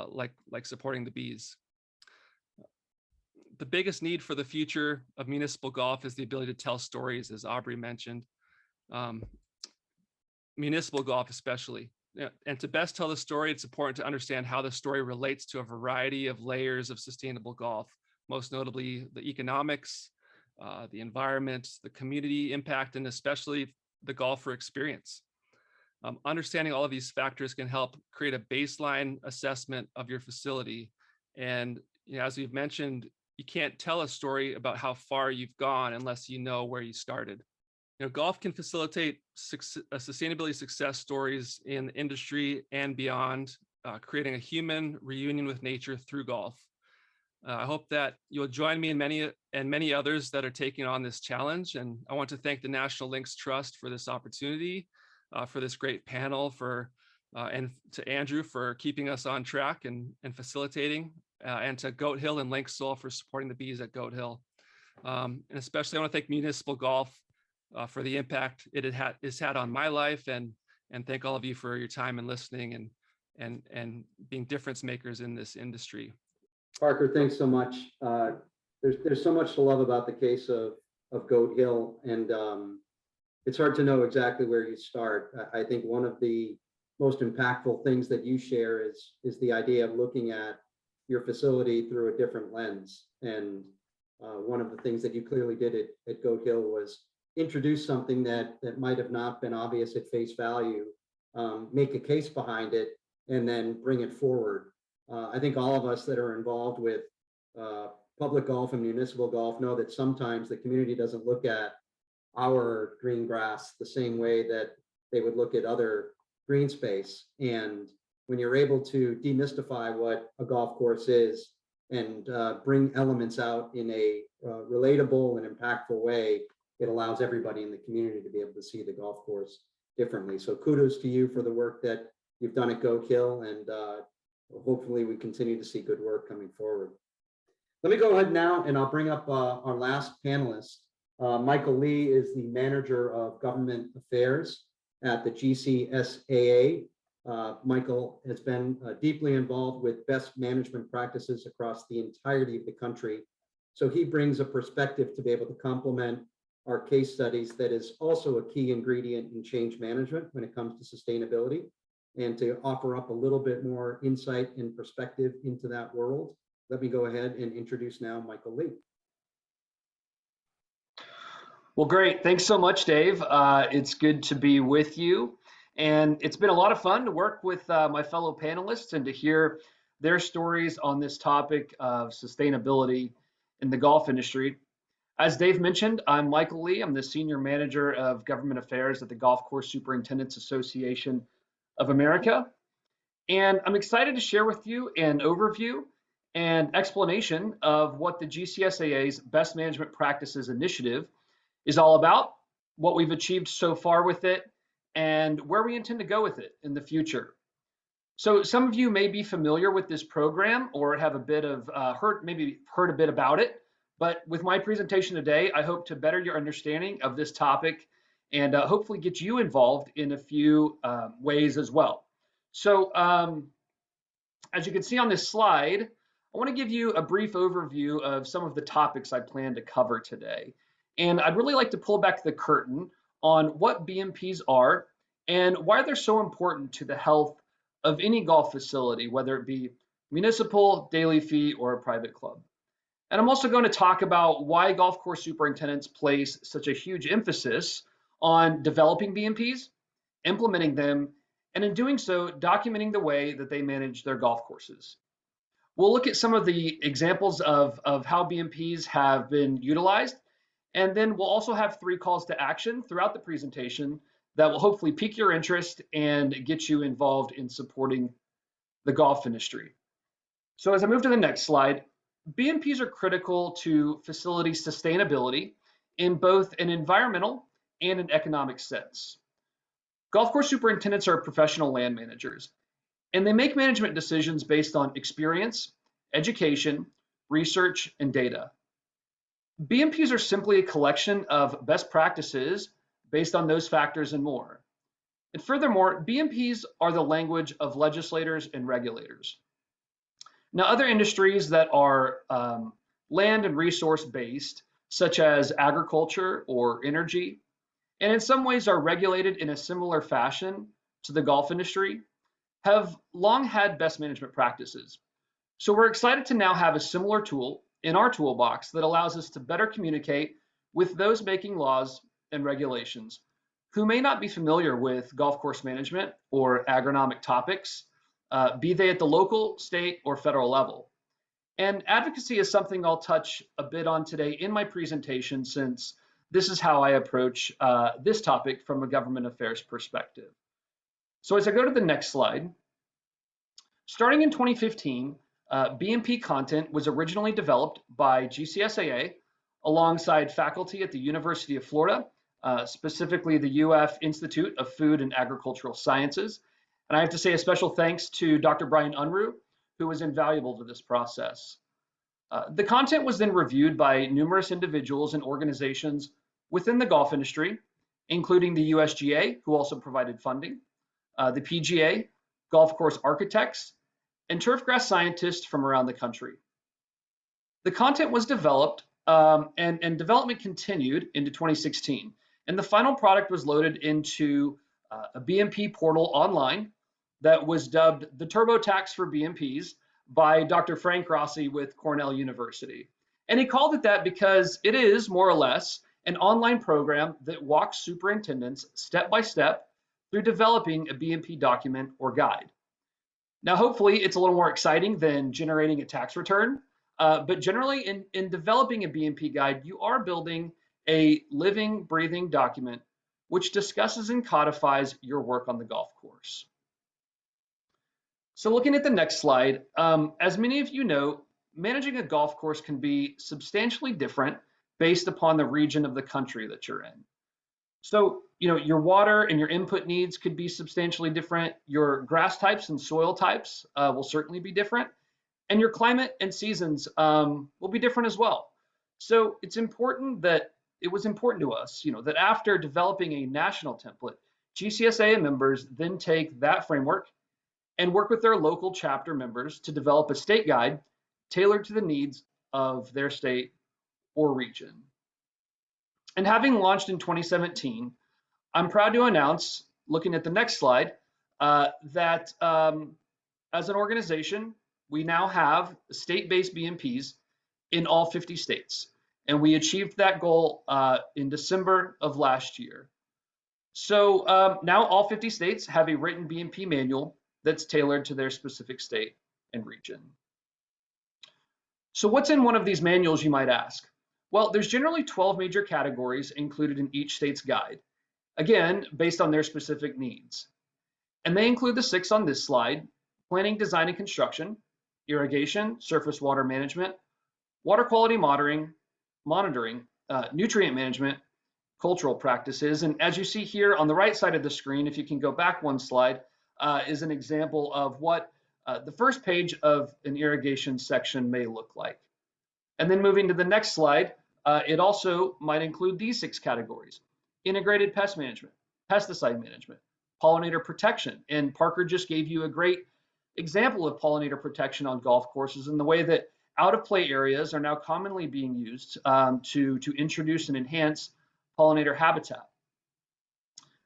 like supporting the bees. The biggest need for the future of municipal golf is the ability to tell stories, as Aubry mentioned. Municipal golf especially. And to best tell the story, it's important to understand how the story relates to a variety of layers of sustainable golf, most notably the economics, the environment, the community impact, and especially the golfer experience. Understanding all of these factors can help create a baseline assessment of your facility. And as we've mentioned, you can't tell a story about how far you've gone unless you know where you started. Golf can facilitate sustainability success stories in the industry and beyond, creating a human reunion with nature through golf. I hope that you'll join me and many others that are taking on this challenge. And I want to thank the National Links Trust for this opportunity, for this great panel, and to Andrew for keeping us on track and facilitating, and to Goat Hill and Linksol for supporting the bees at Goat Hill. And especially I want to thank Municipal Golf for the impact it has had on my life, and thank all of you for your time and listening and being difference makers in this industry. Parker, thanks so much. There's so much to love about the case of Goat Hill, and it's hard to know exactly where you start. I think one of the most impactful things that you share is the idea of looking at your facility through a different lens. And one of the things that you clearly did at Goat Hill was introduce something that might have not been obvious at face value, make a case behind it, and then bring it forward. I think all of us that are involved with public golf and municipal golf know that sometimes the community doesn't look at our green grass the same way that they would look at other green space. And when you're able to demystify what a golf course is and bring elements out in a relatable and impactful way, it allows everybody in the community to be able to see the golf course differently. So kudos to you for the work that you've done at Goat Hill, and hopefully we continue to see good work coming forward. Let me go ahead now and I'll bring up our last panelist. Michael Lee is the Manager of Government Affairs at the Gcsaa. Michael has been deeply involved with best management practices across the entirety of the country. So he brings a perspective to be able to complement our case studies that is also a key ingredient in change management when it comes to sustainability, and to offer up a little bit more insight and perspective into that world. Let me go ahead and introduce now Michael Lee. Well, great. Thanks so much, Dave. It's good to be with you. And it's been a lot of fun to work with my fellow panelists and to hear their stories on this topic of sustainability in the golf industry. As Dave mentioned, I'm Michael Lee. I'm the Senior Manager of Government Affairs at the Golf Course Superintendents Association of America. And I'm excited to share with you an overview and explanation of what the GCSAA's Best Management Practices Initiative is all about, what we've achieved so far with it, and where we intend to go with it in the future. So some of you may be familiar with this program or have a bit of maybe heard a bit about it. But with my presentation today, I hope to better your understanding of this topic and hopefully get you involved in a few ways as well. So as you can see on this slide, I want to give you a brief overview of some of the topics I plan to cover today. And I'd really like to pull back the curtain on what BMPs are and why they're so important to the health of any golf facility, whether it be municipal, daily fee, or a private club. And I'm also going to talk about why golf course superintendents place such a huge emphasis on developing BMPs, implementing them, and in doing so, documenting the way that they manage their golf courses. We'll look at some of the examples of how BMPs have been utilized, and then we'll also have 3 calls to action throughout the presentation that will hopefully pique your interest and get you involved in supporting the golf industry. So as I move to the next slide, BMPs are critical to facility sustainability in both an environmental and an economic sense. Golf course superintendents are professional land managers, and they make management decisions based on experience, education, research, and data. BMPs are simply a collection of best practices based on those factors and more. And furthermore, BMPs are the language of legislators and regulators. Now, other industries that are land and resource based, such as agriculture or energy, and in some ways are regulated in a similar fashion to the golf industry, have long had best management practices. So we're excited to now have a similar tool in our toolbox that allows us to better communicate with those making laws and regulations who may not be familiar with golf course management or agronomic topics, be they at the local, state, or federal level. And advocacy is something I'll touch a bit on today in my presentation, since this is how I approach this topic from a government affairs perspective. So as I go to the next slide, starting in 2015, BMP content was originally developed by Gcsaa alongside faculty at the University of Florida, specifically the UF Institute of Food and Agricultural Sciences. And I have to say a special thanks to Dr. Brian Unruh, who was invaluable to this process. The content was then reviewed by numerous individuals and organizations within the golf industry, including the USGA, who also provided funding, the PGA, golf course architects, and turfgrass scientists from around the country. The content was developed and development continued into 2016, and the final product was loaded into a BMP portal online that was dubbed the TurboTax for BMPs by Dr. Frank Rossi with Cornell University. And he called it that because it is more or less an online program that walks superintendents step by step through developing a BMP document or guide. Now, hopefully it's a little more exciting than generating a tax return, but generally in developing a BMP guide, you are building a living, breathing document which discusses and codifies your work on the golf course. So looking at the next slide, as many of you know, managing a golf course can be substantially different based upon the region of the country that you're in. So, your water and your input needs could be substantially different. Your grass types and soil types will certainly be different. And your climate and seasons will be different as well. So it was important to us, that after developing a national template, Gcsaa members then take that framework and work with their local chapter members to develop a state guide tailored to the needs of their state or region. And having launched in 2017, I'm proud to announce, looking at the next slide, that as an organization, we now have state-based BMPs in all 50 states. And we achieved that goal in December of last year. So now all 50 states have a written BMP manual that's tailored to their specific state and region. So what's in one of these manuals, you might ask? Well, there's generally 12 major categories included in each state's guide, again, based on their specific needs. And they include the 6 on this slide: planning, design, and construction, irrigation, surface water management, water quality monitoring, nutrient management, cultural practices. And as you see here on the right side of the screen, if you can go back one slide, is an example of what the first page of an irrigation section may look like. And then moving to the next slide, it also might include these 6 categories: integrated pest management, pesticide management, pollinator protection. And Parker just gave you a great example of pollinator protection on golf courses and the way that out-of-play areas are now commonly being used to introduce and enhance pollinator habitat.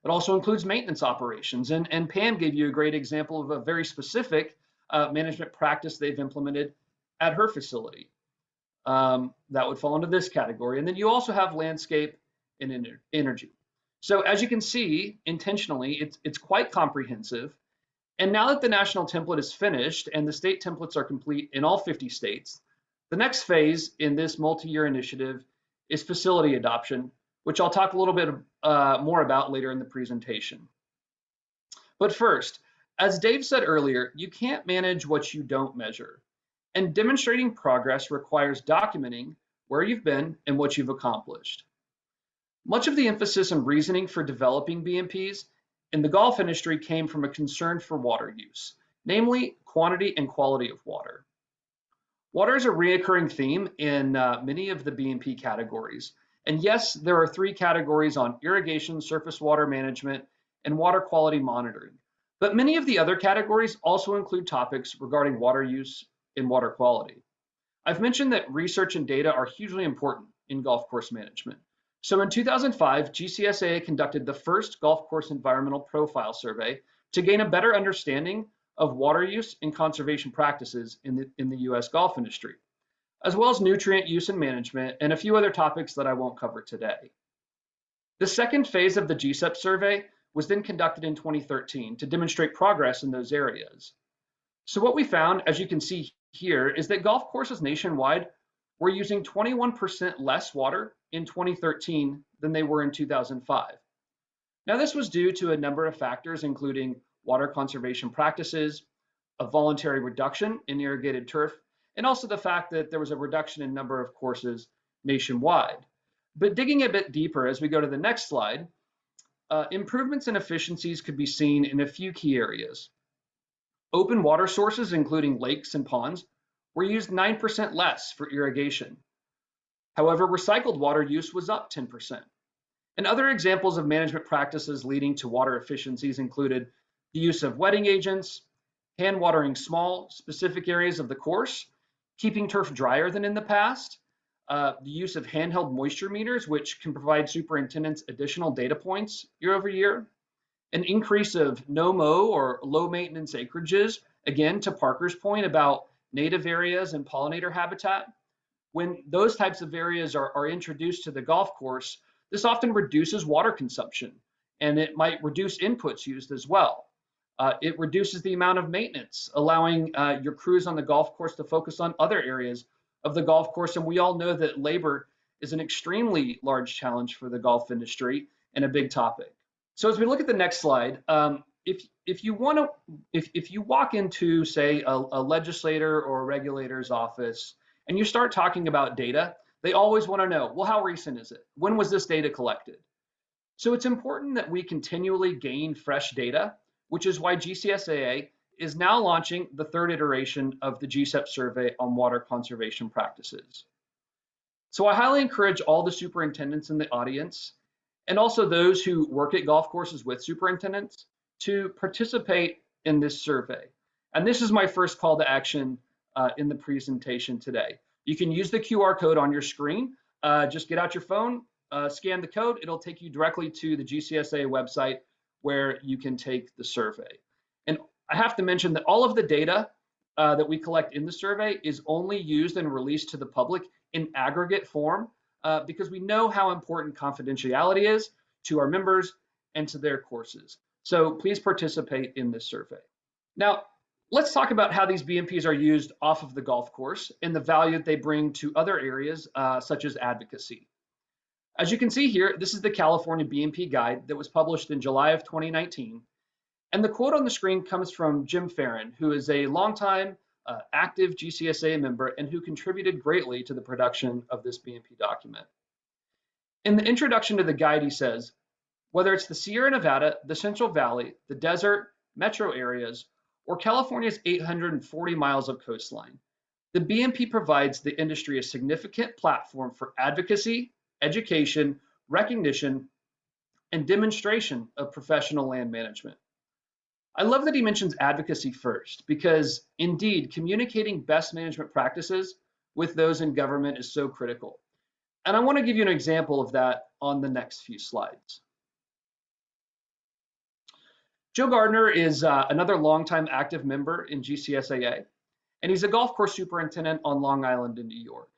It also includes maintenance operations. And Pam gave you a great example of a very specific management practice they've implemented at her facility. That would fall into this category. And then you also have landscape and energy. So as you can see, intentionally, it's quite comprehensive. And now that the national template is finished and the state templates are complete in all 50 states, the next phase in this multi-year initiative is facility adoption, which I'll talk a little bit more about later in the presentation. But first, as Dave said earlier, you can't manage what you don't measure. And demonstrating progress requires documenting where you've been and what you've accomplished. Much of the emphasis and reasoning for developing BMPs in the golf industry came from a concern for water use, namely quantity and quality of water. Water is a recurring theme in many of the BMP categories. And yes, there are 3 categories on irrigation, surface water management, and water quality monitoring. But many of the other categories also include topics regarding water use and water quality. I've mentioned that research and data are hugely important in golf course management. So in 2005, Gcsaa conducted the first golf course environmental profile survey to gain a better understanding of water use and conservation practices in the US golf industry, as well as nutrient use and management, and a few other topics that I won't cover today. The second phase of the GSEP survey was then conducted in 2013 to demonstrate progress in those areas. So what we found, as you can see here, is that golf courses nationwide were using 21% less water in 2013 than they were in 2005. Now, this was due to a number of factors, including water conservation practices, a voluntary reduction in irrigated turf, and also the fact that there was a reduction in number of courses nationwide. But digging a bit deeper as we go to the next slide, improvements in efficiencies could be seen in a few key areas. Open water sources, including lakes and ponds, were used 9% less for irrigation. However, recycled water use was up 10%. And other examples of management practices leading to water efficiencies included the use of wetting agents, hand watering small, specific areas of the course, keeping turf drier than in the past, the use of handheld moisture meters, which can provide superintendents additional data points year over year, an increase of no-mow or low-maintenance acreages, again, to Parker's point about native areas and pollinator habitat. When those types of areas are introduced to the golf course, this often reduces water consumption, and it might reduce inputs used as well. It reduces the amount of maintenance, allowing your crews on the golf course to focus on other areas of the golf course. And we all know that labor is an extremely large challenge for the golf industry and a big topic. So as we look at the next slide, if you walk into, say, a legislator or a regulator's office and you start talking about data, they always want to know, well, how recent is it? When was this data collected? So it's important that we continually gain fresh data, which is why GCSAA is now launching the 3rd iteration of the GSEP survey on water conservation practices. So I highly encourage all the superintendents in the audience, and also those who work at golf courses with superintendents, to participate in this survey. And this is my first call to action in the presentation today. You can use the QR code on your screen. Just get out your phone, scan the code. It'll take you directly to the GCSA website where you can take the survey. And I have to mention that all of the data that we collect in the survey is only used and released to the public in aggregate form because we know how important confidentiality is to our members and to their courses. So please participate in this survey. Now, let's talk about how these BMPs are used off of the golf course and the value that they bring to other areas such as advocacy. As you can see here, this is the California BMP guide that was published in July of 2019. And the quote on the screen comes from Jim Farron, who is a longtime active GCSA member and who contributed greatly to the production of this BMP document. In the introduction to the guide, he says, whether it's the Sierra Nevada, the Central Valley, the desert, metro areas, or California's 840 miles of coastline. The BMP provides the industry a significant platform for advocacy, education, recognition, and demonstration of professional land management. I love that he mentions advocacy first, because indeed, communicating best management practices with those in government is so critical. And I want to give you an example of that on the next few slides. Joe Gardner is another longtime active member in GCSAA, and he's a golf course superintendent on Long Island in New York.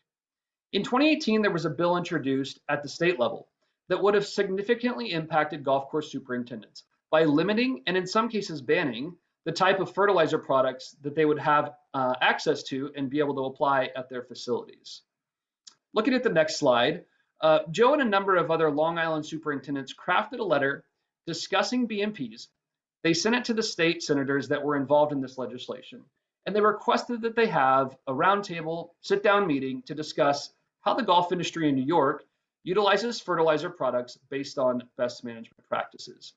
In 2018, there was a bill introduced at the state level that would have significantly impacted golf course superintendents by limiting, and in some cases banning, the type of fertilizer products that they would have access to and be able to apply at their facilities. Looking at the next slide, Joe and a number of other Long Island superintendents crafted a letter discussing BMPs. They sent it to the state senators that were involved in this legislation, and they requested that they have a roundtable, sit-down meeting to discuss how the golf industry in New York utilizes fertilizer products based on best management practices.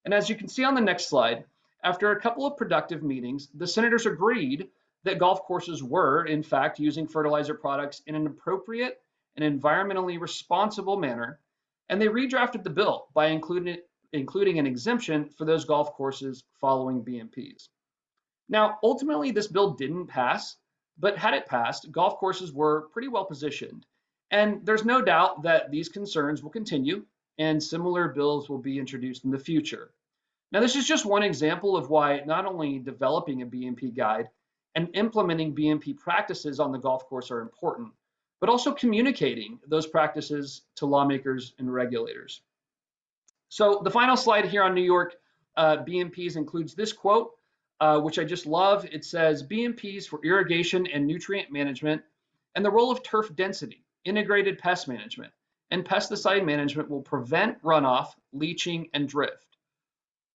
And as you can see on the next slide, after a couple of productive meetings, the senators agreed that golf courses were, in fact, using fertilizer products in an appropriate and environmentally responsible manner, and they redrafted the bill by including an exemption for those golf courses following BMPs. Now, ultimately, this bill didn't pass, but had it passed, golf courses were pretty well positioned. And there's no doubt that these concerns will continue and similar bills will be introduced in the future. Now, this is just one example of why not only developing a BMP guide and implementing BMP practices on the golf course are important, but also communicating those practices to lawmakers and regulators. So the final slide here on New York BMPs includes this quote, which I just love. It says, BMPs for irrigation and nutrient management and the role of turf density, integrated pest management, and pesticide management will prevent runoff, leaching, and drift.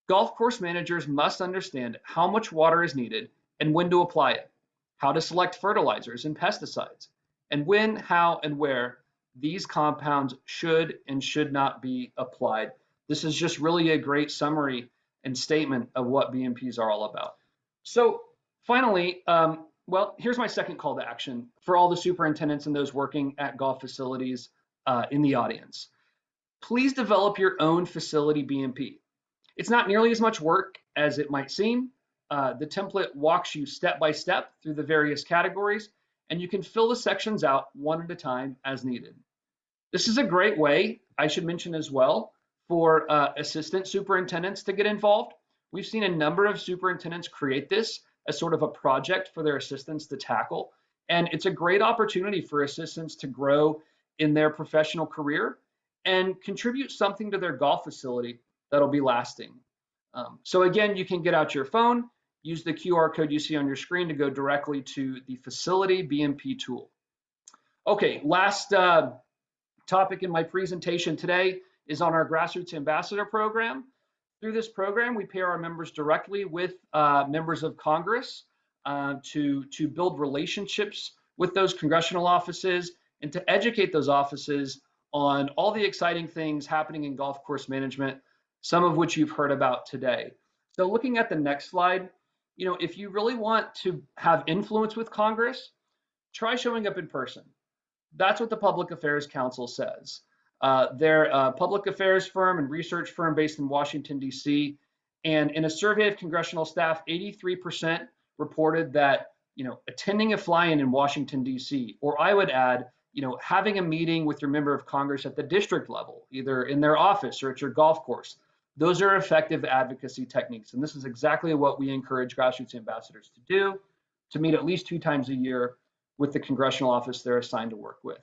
Golf course managers must understand how much water is needed and when to apply it, how to select fertilizers and pesticides, and when, how, and where these compounds should and should not be applied. This is just really a great summary and statement of what BMPs are all about. So finally, well, here's my second call to action for all the superintendents and those working at golf facilities in the audience. Please develop your own facility BMP. It's not nearly as much work as it might seem. The template walks you step by step through the various categories, and you can fill the sections out one at a time as needed. This is a great way, I should mention as well, for assistant superintendents to get involved. We've seen a number of superintendents create this as sort of a project for their assistants to tackle. And it's a great opportunity for assistants to grow in their professional career and contribute something to their golf facility that'll be lasting. So again, you can get out your phone, use the QR code you see on your screen to go directly to the facility BMP tool. Okay, last topic in my presentation today is on our Grassroots Ambassador Program. Through this program, we pair our members directly with members of Congress to build relationships with those congressional offices and to educate those offices on all the exciting things happening in golf course management, some of which you've heard about today. So looking at the next slide, you know, if you really want to have influence with Congress, try showing up in person. That's what the Public Affairs Council says. They're a public affairs firm and research firm based in Washington, D.C. And in a survey of congressional staff, 83% reported that, you know, attending a fly-in in Washington, D.C., or I would add, you know, having a meeting with your member of Congress at the district level, either in their office or at your golf course, those are effective advocacy techniques. And this is exactly what we encourage grassroots ambassadors to do, to meet at least 2 times a year with the congressional office they're assigned to work with.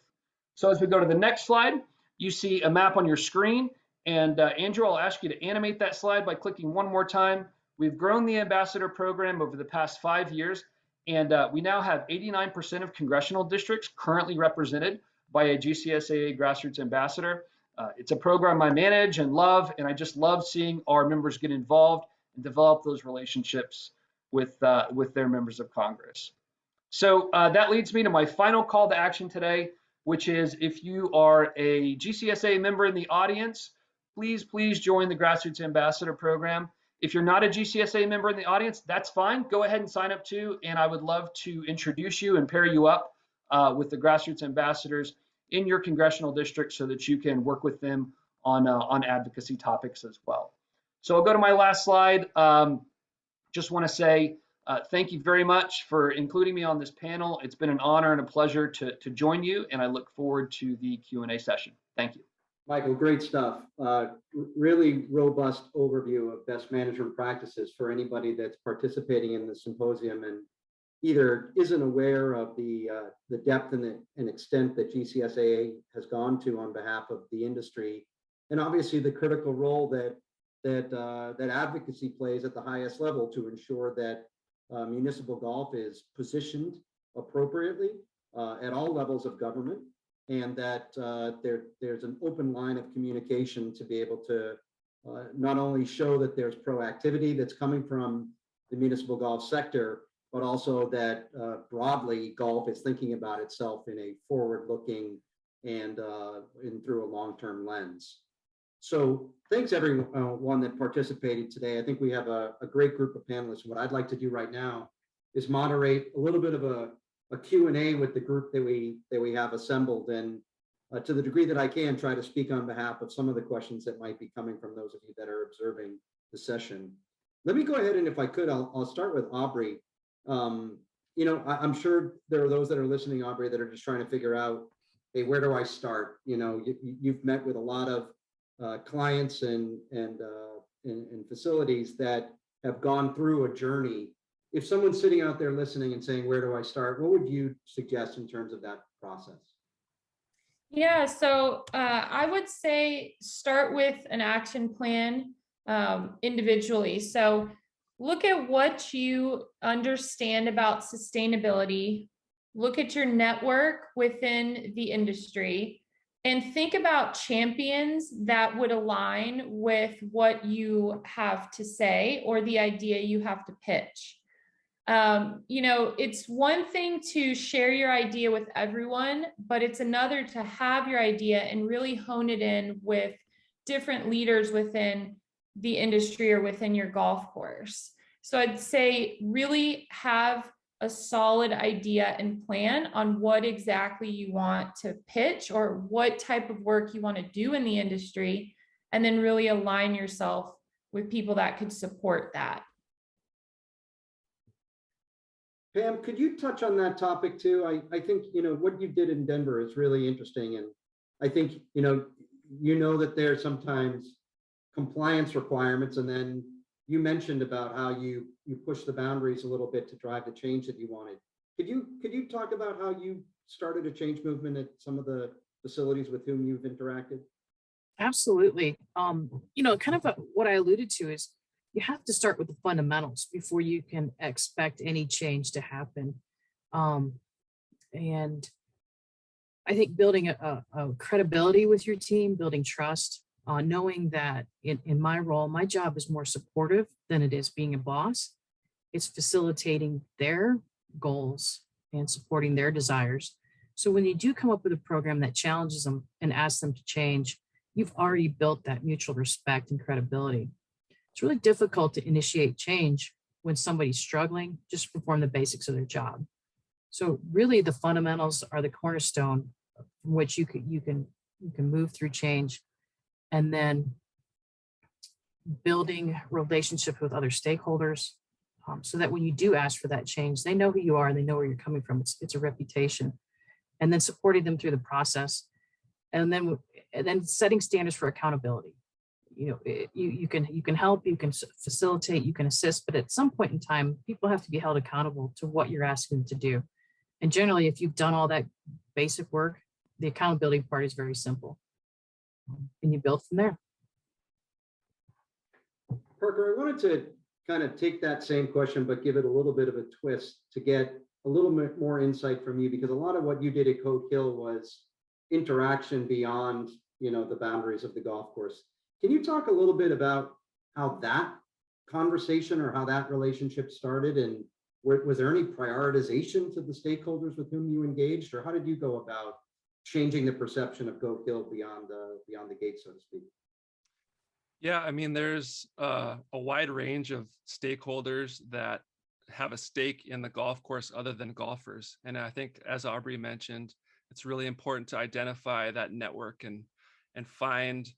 So as we go to the next slide, you see a map on your screen. And Andrew, I'll ask you to animate that slide by clicking one more time. We've grown the ambassador program over the past 5 years, and we now have 89% of congressional districts currently represented by a GCSAA grassroots ambassador. It's a program I manage and love, and I just love seeing our members get involved and develop those relationships with their members of Congress. So that leads me to my final call to action today, which is if you are a GCSAA member in the audience, please join the Grassroots Ambassador Program. If you're not a GCSA member in the audience, that's fine. Go ahead and sign up too. And I would love to introduce you and pair you up with the Grassroots ambassadors in your congressional district so that you can work with them on advocacy topics as well. So I'll go to my last slide. Just want to say thank you very much for including me on this panel. It's been an honor and a pleasure to join you, and I look forward to the Q&A session. Thank you. Michael, great stuff. Really robust overview of best management practices for anybody that's participating in the symposium and either isn't aware of the depth and extent that GCSA has gone to on behalf of the industry, and obviously the critical role that advocacy plays at the highest level to ensure that municipal golf is positioned appropriately at all levels of government, and that there's an open line of communication to be able to not only show that there's proactivity that's coming from the municipal golf sector, but also that broadly golf is thinking about itself in a forward-looking and through a long-term lens. So thanks everyone that participated today. I think we have a great group of panelists. What I'd like to do right now is moderate a little bit of a Q&A with the group that we have assembled, and to the degree that I can, try to speak on behalf of some of the questions that might be coming from those of you that are observing the session. Let me go ahead, and if I could, I'll start with Aubry. You know, I'm sure there are those that are listening, Aubry, that are just trying to figure out, hey, where do I start? You know, you've met with a lot of clients and facilities that have gone through a journey. If someone's sitting out there listening and saying, where do I start? What would you suggest in terms of that process? Yeah, so I would say start with an action plan individually. So look at what you understand about sustainability, look at your network within the industry, and think about champions that would align with what you have to say or the idea you have to pitch. You know, it's one thing to share your idea with everyone, but it's another to have your idea and really hone it in with different leaders within the industry or within your golf course. So I'd say really have a solid idea and plan on what exactly you want to pitch or what type of work you want to do in the industry, and then really align yourself with people that could support that. Pam, could you touch on that topic too? I think, you know, what you did in Denver is really interesting. And I think, you know that there are sometimes compliance requirements, and then you mentioned about how you pushed the boundaries a little bit to drive the change that you wanted. Could you talk about how you started a change movement at some of the facilities with whom you've interacted? Absolutely. You know, kind of what I alluded to is you have to start with the fundamentals before you can expect any change to happen. And I think building a credibility with your team, building trust, knowing that in my role, my job is more supportive than it is being a boss. It's facilitating their goals and supporting their desires. So when you do come up with a program that challenges them and asks them to change, you've already built that mutual respect and credibility. It's really difficult to initiate change when somebody's struggling just to perform the basics of their job. So really the fundamentals are the cornerstone from which you can move through change, and then building relationships with other stakeholders so that when you do ask for that change, they know who you are and they know where you're coming from. It's a reputation, and then supporting them through the process, and then setting standards for accountability. You know, you can help, you can facilitate, you can assist, but at some point in time, people have to be held accountable to what you're asking them to do. And generally, if you've done all that basic work, the accountability part is very simple, and you build from there. Parker, I wanted to kind of take that same question, but give it a little bit of a twist to get a little bit more insight from you, because a lot of what you did at Coat Hill was interaction beyond, you know, the boundaries of the golf course. Can you talk a little bit about how that conversation or how that relationship started, and was there any prioritization to the stakeholders with whom you engaged, or how did you go about changing the perception of Goat Hill beyond the gate, so to speak? Yeah, I mean, there's a wide range of stakeholders that have a stake in the golf course other than golfers. And I think, as Aubry mentioned, it's really important to identify that network and find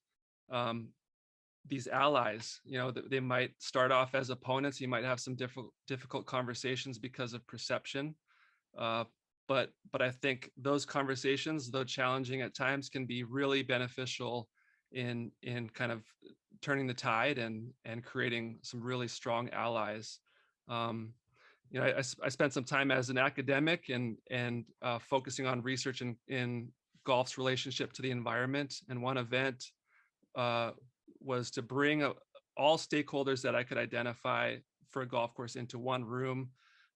these allies. You know, they might start off as opponents. You might have some difficult conversations because of perception. But I think those conversations, though challenging at times, can be really beneficial in kind of turning the tide and creating some really strong allies. You know, I spent some time as an academic and focusing on research in golf's relationship to the environment. And one event was to bring all stakeholders that I could identify for a golf course into one room.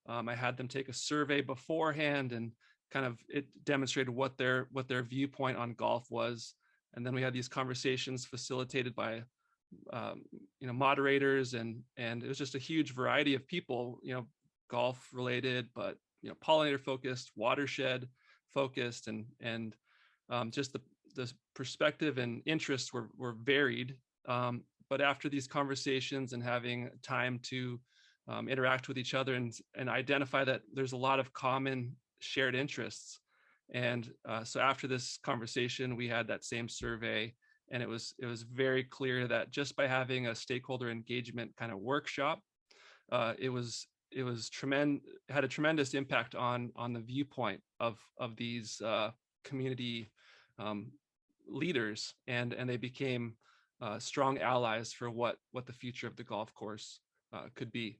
I had them take a survey beforehand, and kind of it demonstrated what their viewpoint on golf was. And then we had these conversations facilitated by you know, moderators, and it was just a huge variety of people, you know, golf related, but you know, pollinator focused, watershed focused, and just the perspective and interests were varied. But after these conversations and having time to interact with each other and identify that there's a lot of common shared interests. And so after this conversation, we had that same survey, and it was very clear that just by having a stakeholder engagement kind of workshop, it had a tremendous impact on the viewpoint of these community leaders, and they became strong allies for what the future of the golf course could be.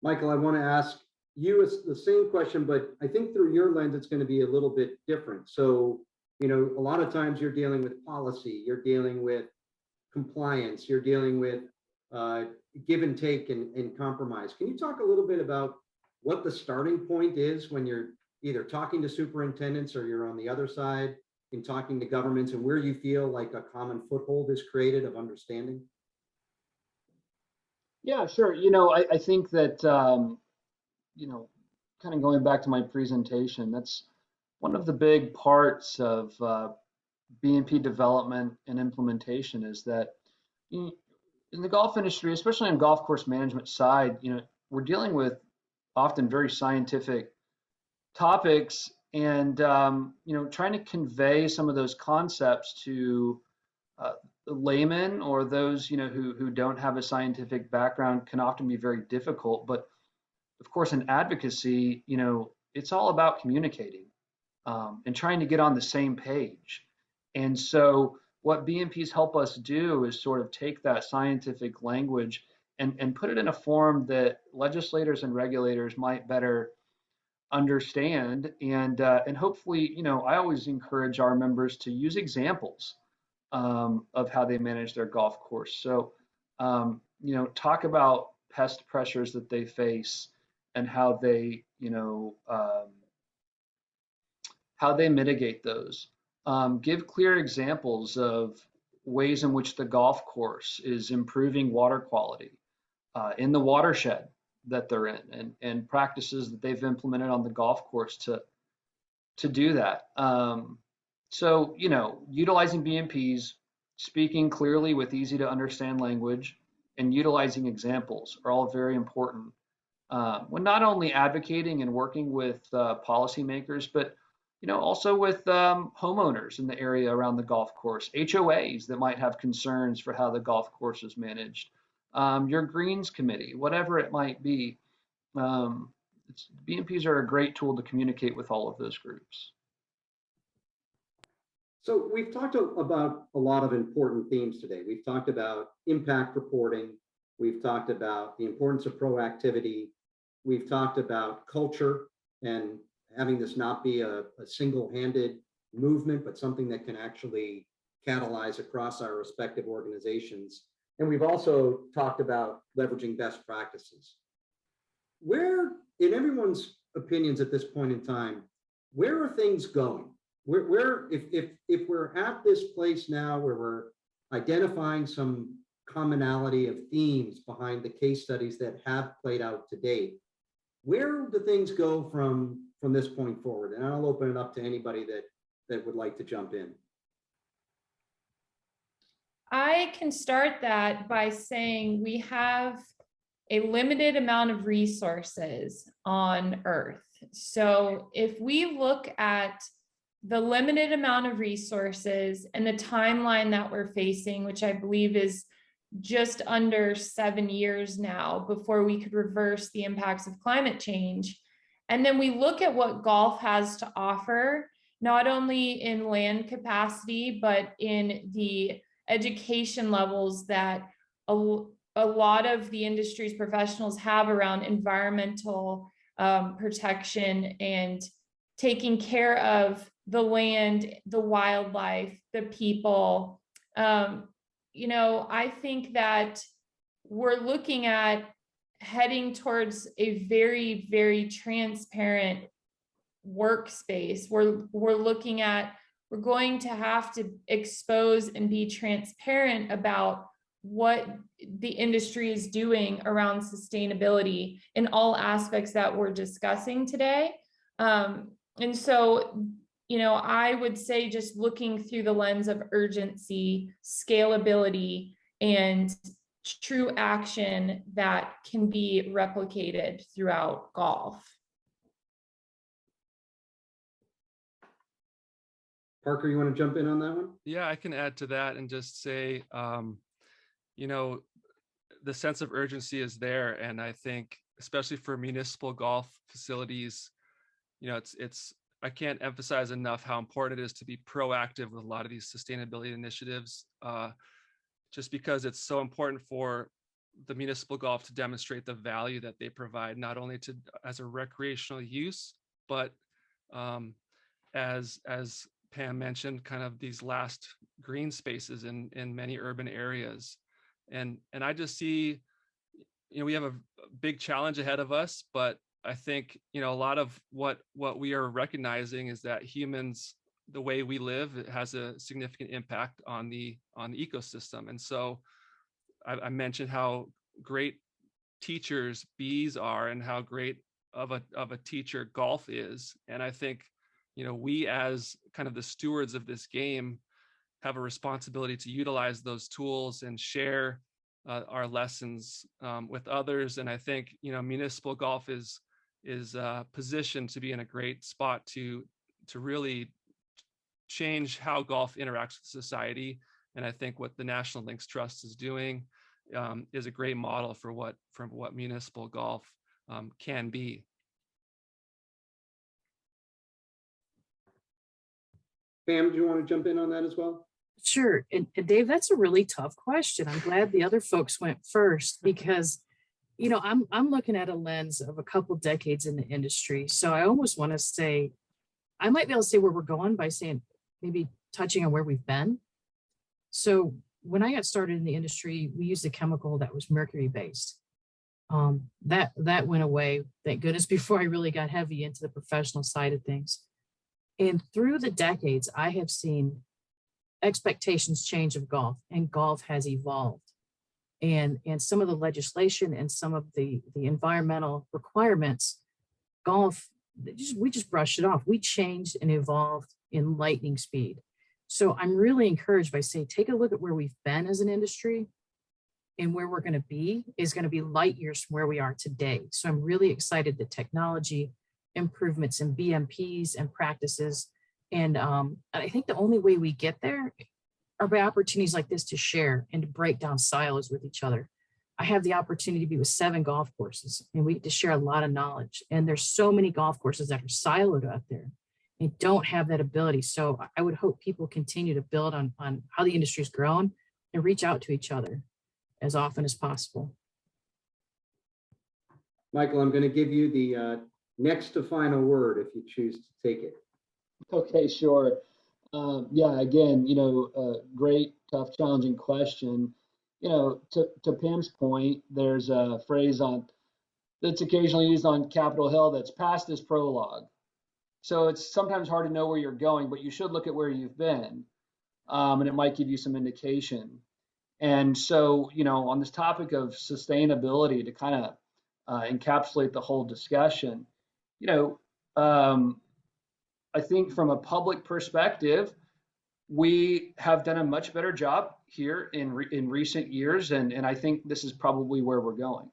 Michael, I want to ask you the same question, but I think through your lens, it's going to be a little bit different. So, you know, a lot of times you're dealing with policy, you're dealing with compliance, you're dealing with give and take and compromise. Can you talk a little bit about what the starting point is when you're either talking to superintendents or you're on the other side in talking to governments, and where you feel like a common foothold is created of understanding? Yeah, sure. You know, I think that, you know, kind of going back to my presentation, that's one of the big parts of B&P development and implementation is that in the golf industry, especially on golf course management side, you know, we're dealing with often very scientific topics, and you know, trying to convey some of those concepts to laymen or those, you know, who don't have a scientific background can often be very difficult. But of course, in advocacy, you know, it's all about communicating and trying to get on the same page. And so what B&Ps help us do is sort of take that scientific language and put it in a form that legislators and regulators might better understand. And hopefully, you know, I always encourage our members to use examples of how they manage their golf course. So, you know, talk about pest pressures that they face and how they, you know, how they mitigate those. Give clear examples of ways in which the golf course is improving water quality in the watershed that they're in, and practices that they've implemented on the golf course to do that. So, you know, utilizing B&Ps, speaking clearly with easy to understand language, and utilizing examples are all very important when not only advocating and working with policymakers, but you know, also with homeowners in the area around the golf course, HOAs that might have concerns for how the golf course is managed, your greens committee, whatever it might be. B&Ps are a great tool to communicate with all of those groups. So we've talked about a lot of important themes today. We've talked about impact reporting. We've talked about the importance of proactivity. We've talked about culture and having this not be a single-handed movement, but something that can actually catalyze across our respective organizations. And we've also talked about leveraging best practices. Where, in everyone's opinions at this point in time, where are things going? Where if we're at this place now where we're identifying some commonality of themes behind the case studies that have played out to date, where do things go from this point forward? And I'll open it up to anybody that would like to jump in. I can start that by saying we have a limited amount of resources on Earth. So if we look at the limited amount of resources and the timeline that we're facing, which I believe is just under 7 years now before we could reverse the impacts of climate change. And then we look at what golf has to offer, not only in land capacity, but in the education levels that a lot of the industry's professionals have around environmental protection and taking care of the land, the wildlife, the people. You know, I think that we're looking at heading towards a very, very transparent workspace. We're going to have to expose and be transparent about what the industry is doing around sustainability in all aspects that we're discussing today. And so, you know, I would say just looking through the lens of urgency, scalability, and true action that can be replicated throughout golf. Parker, you want to jump in on that one? Yeah, I can add to that and just say, you know, the sense of urgency is there. And I think, especially for municipal golf facilities, you know, I can't emphasize enough how important it is to be proactive with a lot of these sustainability initiatives, just because it's so important for the municipal golf to demonstrate the value that they provide, not only as a recreational use, but as Pam mentioned, kind of these last green spaces in many urban areas. And I just see, you know, we have a big challenge ahead of us, but I think, you know, a lot of what we are recognizing is that humans, the way we live, it has a significant impact on the ecosystem. And so I mentioned how great teachers bees are and how great of a teacher golf is. And I think, you know, we as kind of the stewards of this game have a responsibility to utilize those tools and share our lessons with others. And I think, you know, municipal golf is positioned to be in a great spot to really change how golf interacts with society. And I think what the National Links Trust is doing is a great model for what municipal golf can be. Pam, do you want to jump in on that as well? Sure. And Dave, that's a really tough question. I'm glad the other folks went first because, you know, I'm looking at a lens of a couple decades in the industry. So I almost want to say, I might be able to say where we're going by saying maybe touching on where we've been. So when I got started in the industry, we used a chemical that was mercury based. That went away, thank goodness, before I really got heavy into the professional side of things. And through the decades, I have seen expectations change of golf, and golf has evolved. And some of the legislation and some of the environmental requirements, golf, we just brushed it off. We changed and evolved in lightning speed. So I'm really encouraged by saying, take a look at where we've been as an industry, and where we're going to be is going to be light years from where we are today. So I'm really excited that technology improvements in BMPs and practices. And I think the only way we get there are by opportunities like this to share and to break down silos with each other. I have the opportunity to be with 7 golf courses, and we get to share a lot of knowledge. And there's so many golf courses that are siloed out there and don't have that ability. So I would hope people continue to build on how the industry's grown and reach out to each other as often as possible. Michael, I'm going to give you the next to final word if you choose to take it. Okay, sure. Yeah, again, you know, great, tough, challenging question. You know, to Pam's point, there's a phrase that's occasionally used on Capitol Hill that's past is prologue. So it's sometimes hard to know where you're going, but you should look at where you've been, and it might give you some indication. And so, you know, on this topic of sustainability, to kind of encapsulate the whole discussion, you know, I think from a public perspective, we have done a much better job here in recent years, and I think this is probably where we're going,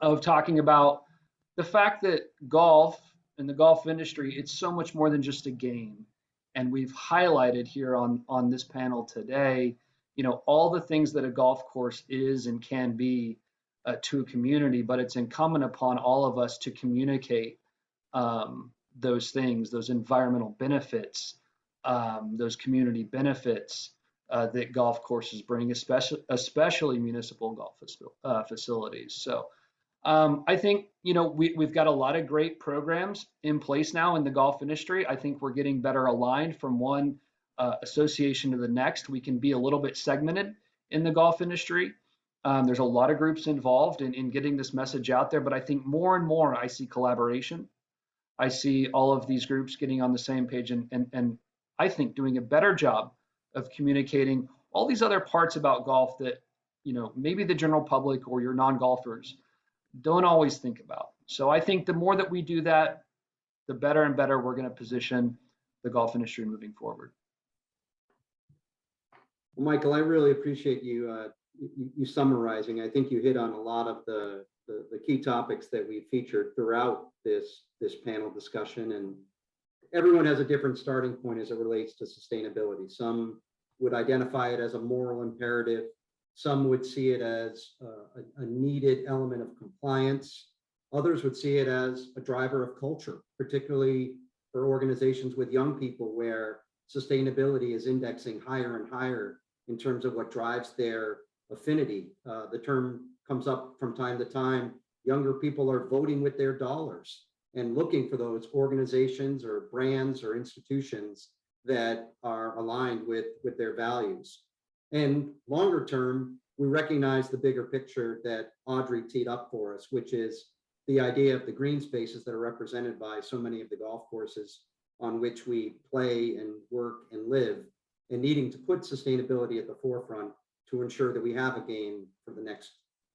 of talking about the fact that golf and the golf industry, it's so much more than just a game. And we've highlighted here on this panel today, all the things that a golf course is and can be to a community, but it's incumbent upon all of us to communicate those things, those environmental benefits, those community benefits that golf courses bring, especially municipal golf facilities. So I think, we've got a lot of great programs in place now in the golf industry. I think we're getting better aligned from one association to the next. We can be a little bit segmented in the golf industry. There's a lot of groups involved in getting this message out there, but I think more and more I see collaboration. I see all of these groups getting on the same page and I think doing a better job of communicating all these other parts about golf that, maybe the general public or your non-golfers don't always think about. So I think the more that we do that, the better and better we're going to position the golf industry moving forward. Well, Michael, I really appreciate you summarizing. I think you hit on a lot of the key topics that we featured throughout this panel discussion, and everyone has a different starting point as it relates to sustainability. Some would identify it as a moral imperative. Some would see it as a needed element of compliance. Others would see it as a driver of culture, particularly for organizations with young people where sustainability is indexing higher and higher in terms of what drives their affinity. The term comes up from time to time. Younger people are voting with their dollars and looking for those organizations or brands or institutions that are aligned with their values. And longer term, we recognize the bigger picture that Audrey teed up for us, which is the idea of the green spaces that are represented by so many of the golf courses on which we play and work and live, and needing to put sustainability at the forefront to ensure that we have a game for the next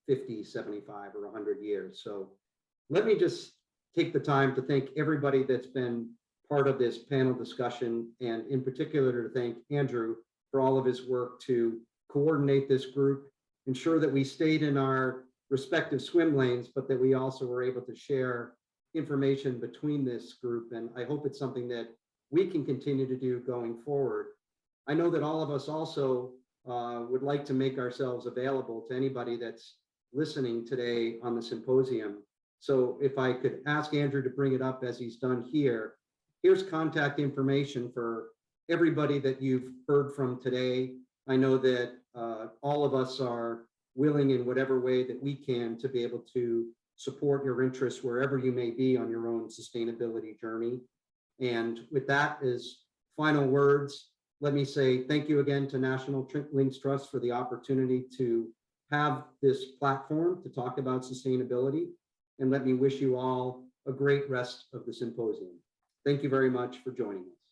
50, 75, or 100 years. So let me just take the time to thank everybody that's been part of this panel discussion, and in particular to thank Andrew for all of his work to coordinate this group, ensure that we stayed in our respective swim lanes, but that we also were able to share information between this group. And I hope it's something that we can continue to do going forward. I know that all of us also would like to make ourselves available to anybody that's listening today on the symposium. So if I could ask Andrew to bring it up as he's done here, here's contact information for everybody that you've heard from today. I know that all of us are willing in whatever way that we can to be able to support your interests wherever you may be on your own sustainability journey. And with that as final words, let me say thank you again to National Links Trust for the opportunity to have this platform to talk about sustainability. And let me wish you all a great rest of the symposium. Thank you very much for joining us.